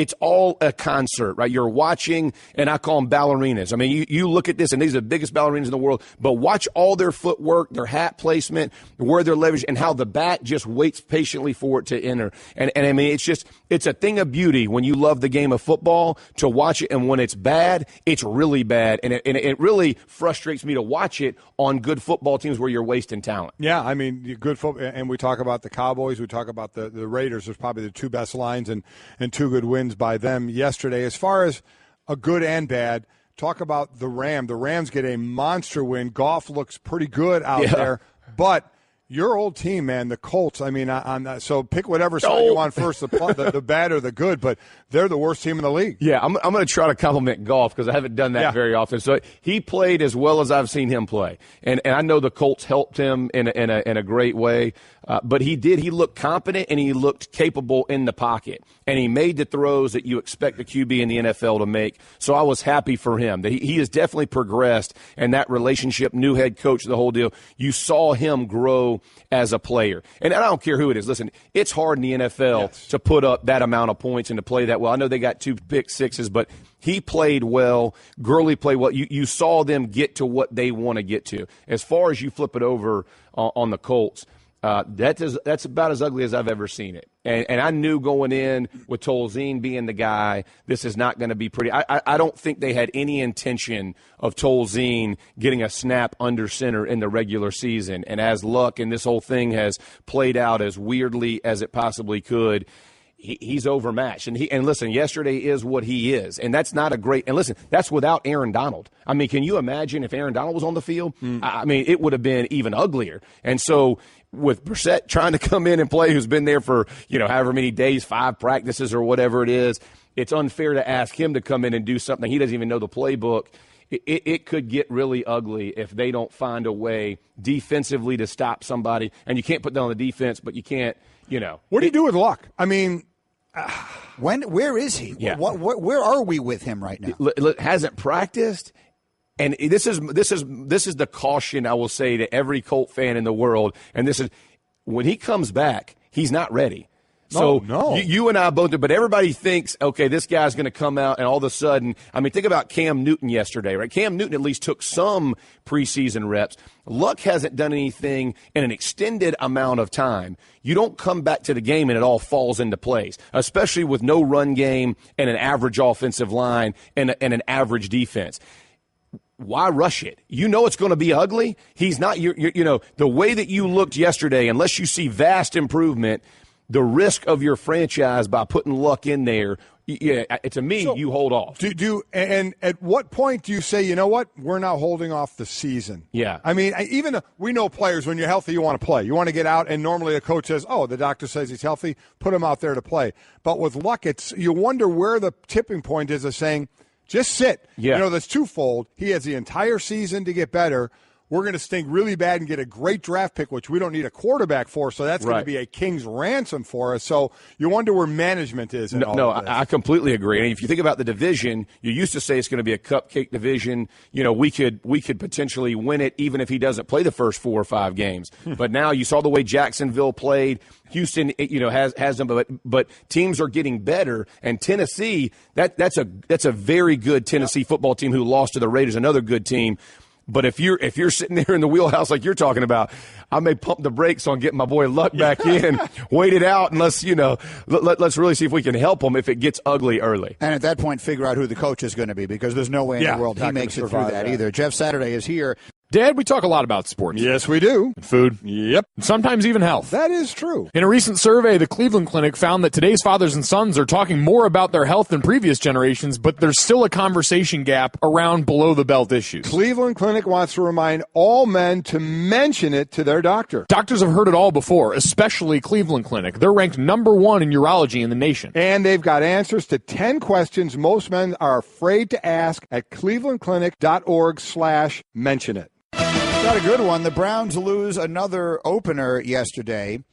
Speaker 15: a concert, right? You're watching, and I call them ballerinas. I mean, you look at this, and these are the biggest ballerinas in the world. But watch all their footwork, their hat placement, where they're leveraged, and how the back just waits patiently for it to enter. And I mean, it's a thing of beauty when you love the game of football to watch it, and when it's bad, it's really bad, and it really frustrates me to watch it on good football teams where you're wasting talent.
Speaker 1: Yeah, I mean, good football, and we talk about the Cowboys, we talk about the Raiders. There's probably the two best lines and two good wins by them yesterday. As far as a good and bad, talk about the Rams. The Rams get a monster win. Goff looks pretty good out there, but your old team, man, the Colts, I mean, so pick whatever side you want first, the bad or the good, but they're the worst team in the league.
Speaker 15: Yeah, I'm going to try to compliment Goff because I haven't done that very often. So he played as well as I've seen him play. And I know the Colts helped him in a great way. But he looked competent and he looked capable in the pocket. And he made the throws that you expect a QB in the NFL to make. So I was happy for him. He has definitely progressed, and that relationship, new head coach, the whole deal, you saw him grow as a player. And I don't care who it is. Listen, it's hard in the NFL to put up that amount of points and to play that well. I know they got 2 pick sixes, but he played well. Gurley played well. You saw them get to what they want to get to. As far as you flip it over on the Colts, that's about as ugly as I've ever seen it. And I knew going in with Tolzien being the guy, this is not going to be pretty. I don't think they had any intention of Tolzien getting a snap under center in the regular season. And as luck and this whole thing has played out as weirdly as it possibly could, he's overmatched. And listen, yesterday is what he is. And that's not a great – and listen, that's without Aaron Donald. I mean, can you imagine if Aaron Donald was on the field? I mean, it would have been even uglier. And so with Brissett trying to come in and play, who's been there for, however many days, 5 practices or whatever it is, it's unfair to ask him to come in and do something. He doesn't even know the playbook. It could get really ugly if they don't find a way defensively to stop somebody. And you can't put that on the defense, but you can't,
Speaker 1: What do you do with Luck? I mean,
Speaker 3: where is he?
Speaker 15: Yeah.
Speaker 3: Where are we with him right now?
Speaker 15: Hasn't practiced. And this is the caution I will say to every Colt fan in the world. And this is when he comes back, he's not ready. So
Speaker 1: no.
Speaker 15: You and I both do, but everybody thinks, okay, this guy's going to come out and all of a sudden, I mean, think about Cam Newton yesterday, right? Cam Newton at least took some preseason reps. Luck hasn't done anything in an extended amount of time. You don't come back to the game and it all falls into place, especially with no run game and an average offensive line and an average defense. Why rush it? You know it's going to be ugly. He's not, the way that you looked yesterday, unless you see vast improvement, the risk of your franchise by putting Luck in there, to me, you hold off.
Speaker 1: And at what point do you say, you know what, we're now holding off the season?
Speaker 15: Yeah.
Speaker 1: I mean, we know players, when you're healthy, you want to play. You want to get out, and normally a coach says, the doctor says he's healthy, put him out there to play. But with Luck, you wonder where the tipping point is of saying, just sit.
Speaker 15: Yeah.
Speaker 1: That's twofold. He has the entire season to get better. We're going to stink really bad and get a great draft pick, which we don't need a quarterback for, so that's going to be a king's ransom for us. So you wonder where management is in all of this.
Speaker 15: I completely agree. And if you think about the division, you used to say it's going to be a cupcake division. We could potentially win it even if he doesn't play the first 4 or 5 games. But now you saw the way Jacksonville played. Houston, has them, but teams are getting better. And Tennessee, that's a very good Tennessee football team who lost to the Raiders, another good team. But if you're sitting there in the wheelhouse like you're talking about, I may pump the brakes on getting my boy Luck back in, wait it out, and let's really see if we can help him if it gets ugly early.
Speaker 3: And at that point, figure out who the coach is going to be, because there's no way in the world he makes it through that either. Jeff Saturday is here.
Speaker 11: Dad, we talk a lot about sports.
Speaker 1: Yes, we do.
Speaker 11: And food.
Speaker 1: Yep.
Speaker 11: And sometimes even health.
Speaker 1: That is true.
Speaker 11: In a recent survey, the Cleveland Clinic found that today's fathers and sons are talking more about their health than previous generations, but there's still a conversation gap around below-the-belt issues.
Speaker 1: Cleveland Clinic wants to remind all men to mention it to their doctor.
Speaker 11: Doctors have heard it all before, especially Cleveland Clinic. They're ranked number 1 in urology in the nation.
Speaker 1: And they've got answers to 10 questions most men are afraid to ask at clevelandclinic.org/mention it.
Speaker 3: Got a good one. The Browns lose another opener yesterday.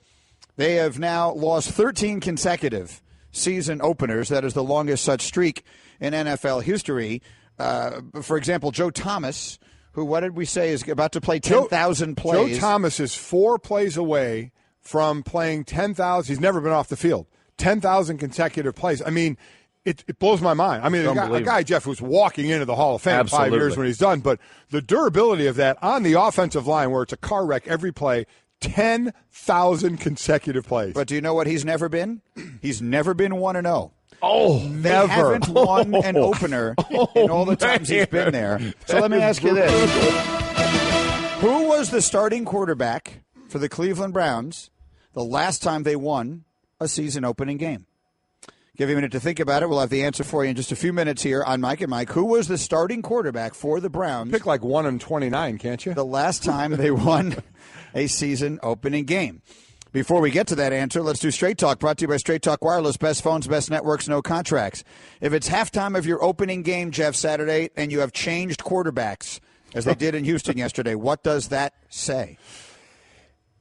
Speaker 3: They have now lost 13 consecutive season openers. That is the longest such streak in NFL history. For example, Joe Thomas, who, what did we say, is about to play 10,000 plays.
Speaker 1: Joe Thomas is 4 plays away from playing 10,000. He's never been off the field. 10,000 consecutive plays. I mean, it blows my mind. I mean, a guy, Jeff, who's walking into the Hall of Fame
Speaker 15: Absolutely.
Speaker 1: 5 years when he's done, but the durability of that on the offensive line where it's a car wreck every play, 10,000 consecutive plays.
Speaker 3: But do you know what he's never been? He's never been 1-0.
Speaker 1: Oh,
Speaker 3: They
Speaker 1: never.
Speaker 3: haven't won an opener in all the times he's been there. So let me ask you this. Who was the starting quarterback for the Cleveland Browns the last time they won a season opening game? Give you a minute to think about it. We'll have the answer for you in just a few minutes here on Mike and Mike. Who was the starting quarterback for the Browns?
Speaker 1: Pick like 1 in 29, can't you?
Speaker 3: The last time they won a season opening game. Before we get to that answer, let's do Straight Talk, brought to you by Straight Talk Wireless. Best phones, best networks, no contracts. If it's halftime of your opening game, Jeff, Saturday, and you have changed quarterbacks, as they did in Houston yesterday, what does that say?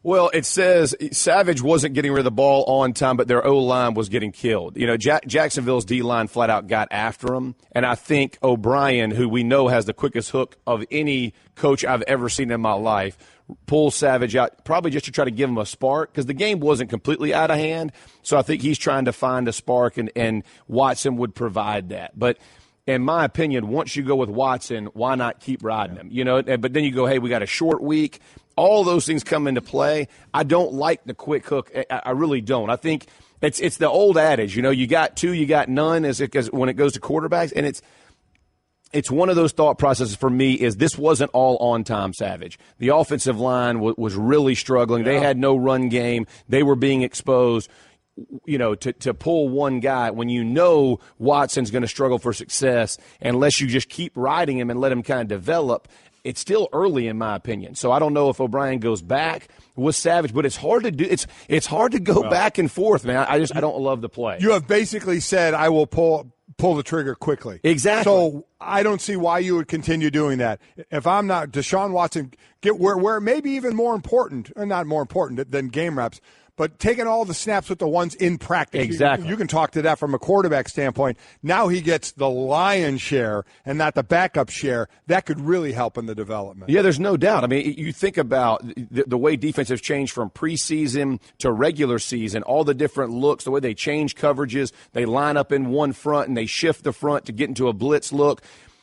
Speaker 15: Well, it says Savage wasn't getting rid of the ball on time, but their O-line was getting killed. You know, Jacksonville's D-line flat out got after him, and I think O'Brien, who we know has the quickest hook of any coach I've ever seen in my life, pull Savage out probably just to try to give him a spark because the game wasn't completely out of hand. So I think he's trying to find a spark, and Watson would provide that. But in my opinion, once you go with Watson, why not keep riding him? You know, but then you go, hey, we got a short week. All those things come into play. I don't like the quick hook. I really don't. I think it's the old adage, you know, you got 2, you got none as when it goes to quarterbacks, and it's one of those thought processes for me is this wasn't all on time Savage. The offensive line was really struggling. Yeah. They had no run game. They were being exposed. You know, to pull one guy when you know Watson's going to struggle for success unless you just keep riding him and let him kind of develop. It's still early in my opinion. So I don't know if O'Brien goes back with Savage, but it's hard to do. It's hard to go back and forth, man. I don't love the play.
Speaker 1: You have basically said I will pull the trigger quickly.
Speaker 15: Exactly.
Speaker 1: So I don't see why you would continue doing that. If I'm not Deshaun Watson, get where maybe even more important, or not more important than game reps, but taking all the snaps with the ones in practice.
Speaker 15: Exactly.
Speaker 1: You can talk to that from a quarterback standpoint. Now he gets the lion's share and not the backup share. That could really help in the development.
Speaker 15: Yeah, there's no doubt. I mean, you think about the way defense has changed from preseason to regular season, all the different looks, the way they change coverages, they line up in one front and they shift the front to get into a blitz look.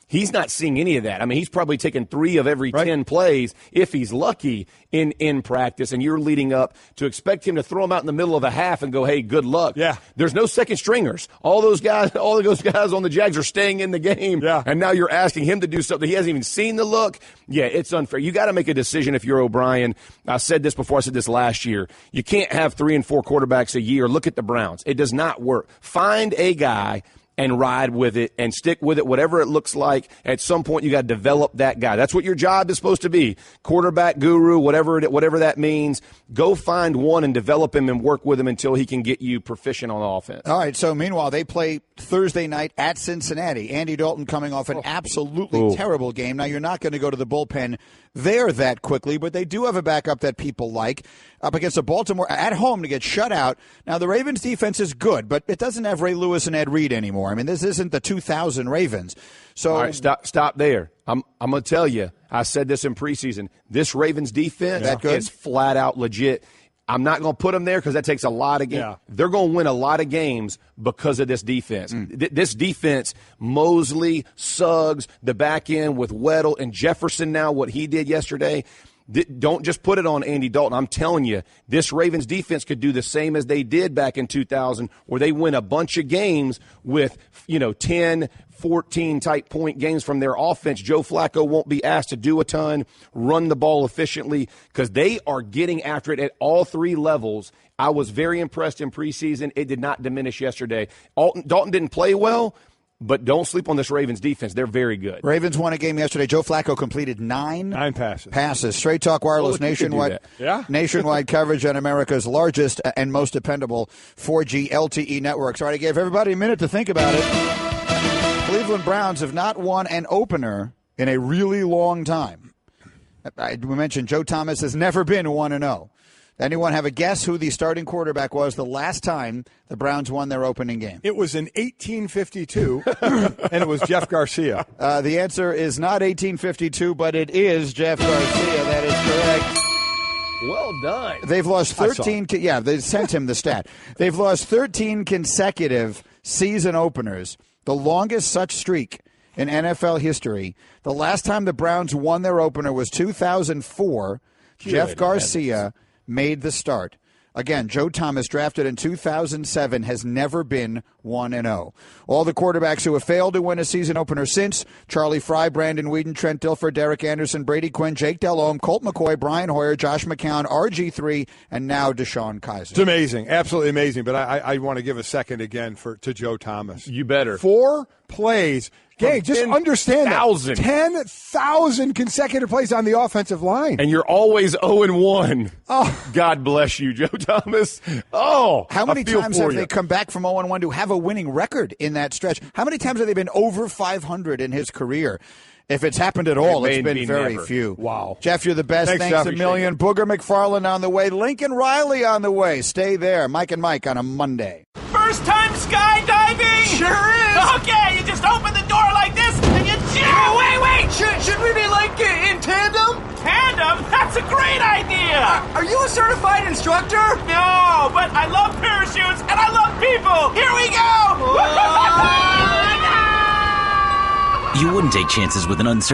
Speaker 15: He's not seeing any of that. I mean, he's probably taken 3 of every 10 plays, if he's lucky, in practice, and you're leading up to expect him to throw him out in the middle of a half and go, hey, good luck.
Speaker 1: Yeah.
Speaker 15: There's no second stringers. All those guys on the Jags are staying in the game, and now you're asking him to do something. He hasn't even seen the look. Yeah, it's unfair. You got to make a decision if you're O'Brien. I said this before. I said this last year. You can't have 3 and 4 quarterbacks a year. Look at the Browns. It does not work. Find a guy and ride with it and stick with it, whatever it looks like. At some point, you got to develop that guy. That's what your job is supposed to be. Quarterback guru, whatever that means. Go find one and develop him and work with him until he can get you proficient on offense.
Speaker 3: All right, so meanwhile, they play Thursday night at Cincinnati. Andy Dalton coming off an absolutely terrible game. Now, you're not going to go to the bullpen there that quickly, but they do have a backup that people like up against a Baltimore at home to get shut out. Now, the Ravens defense is good, but it doesn't have Ray Lewis and Ed Reed anymore. I mean, this isn't the 2000 Ravens. So
Speaker 15: all right, stop there. I'm going to tell you, I said this in preseason, this Ravens defense is flat out legit. I'm not going to put them there because that takes a lot of games. Yeah. They're going to win a lot of games because of this defense. This defense, Mosley, Suggs, the back end with Weddle and Jefferson now, what he did yesterday, Don't just put it on Andy Dalton. I'm telling you, this Ravens defense could do the same as they did back in 2000, where they win a bunch of games with 10, 14 type point games from their offense. Joe Flacco won't be asked to do a ton, run the ball efficiently, because they are getting after it at all three levels. I was very impressed in preseason. It did not diminish yesterday. Dalton didn't play well, but don't sleep on this Ravens defense. They're very good.
Speaker 3: Ravens won a game yesterday. Joe Flacco completed nine passes. Straight Talk Wireless nationwide coverage on America's largest and most dependable 4G LTE network. So I gave everybody a minute to think about it. Cleveland Browns have not won an opener in a really long time. We mentioned Joe Thomas has never been 1-0. Anyone have a guess who the starting quarterback was the last time the Browns won their opening game?
Speaker 1: It was in 1852, and it was Jeff Garcia.
Speaker 3: The answer is not 1852, but it is Jeff Garcia. That is correct.
Speaker 15: Well done.
Speaker 3: They've lost 13. Yeah, they sent him the stat. They've lost 13 consecutive season openers, the longest such streak in NFL history. The last time the Browns won their opener was 2004. Jeff Garcia made the start. Again, Joe Thomas, drafted in 2007, has never been 1-0. All the quarterbacks who have failed to win a season opener since: Charlie Fry, Brandon Weeden, Trent Dilfer, Derek Anderson, Brady Quinn, Jake Delhomme, Colt McCoy, Brian Hoyer, Josh McCown, RG3, and now Deshaun Kaiser.
Speaker 1: It's amazing. Absolutely amazing. But I want to give a second again to Joe Thomas.
Speaker 15: You better.
Speaker 1: 4 plays. Gang, just understand that. 10,000 consecutive plays on the offensive line.
Speaker 15: And you're always 0-1. Oh. God bless you, Joe Thomas. Oh,
Speaker 3: how many times have they come back from 0-1 to have a winning record in that stretch? How many times have they been over 500 in his career? If it's happened at all, it's been very few.
Speaker 1: Wow.
Speaker 3: Jeff, you're the best. Thanks a million. Booger McFarland on the way. Lincoln Riley on the way. Stay there. Mike and Mike on a Monday.
Speaker 12: First time skydiving?
Speaker 13: Sure is.
Speaker 12: Okay, you just open the door like this and you jump. Wait.
Speaker 13: Should we be like in tandem?
Speaker 12: Tandem? That's a great idea.
Speaker 13: Are you a certified instructor?
Speaker 12: No, but I love parachutes and I love people. Here we go.
Speaker 14: You wouldn't take chances with an uncertified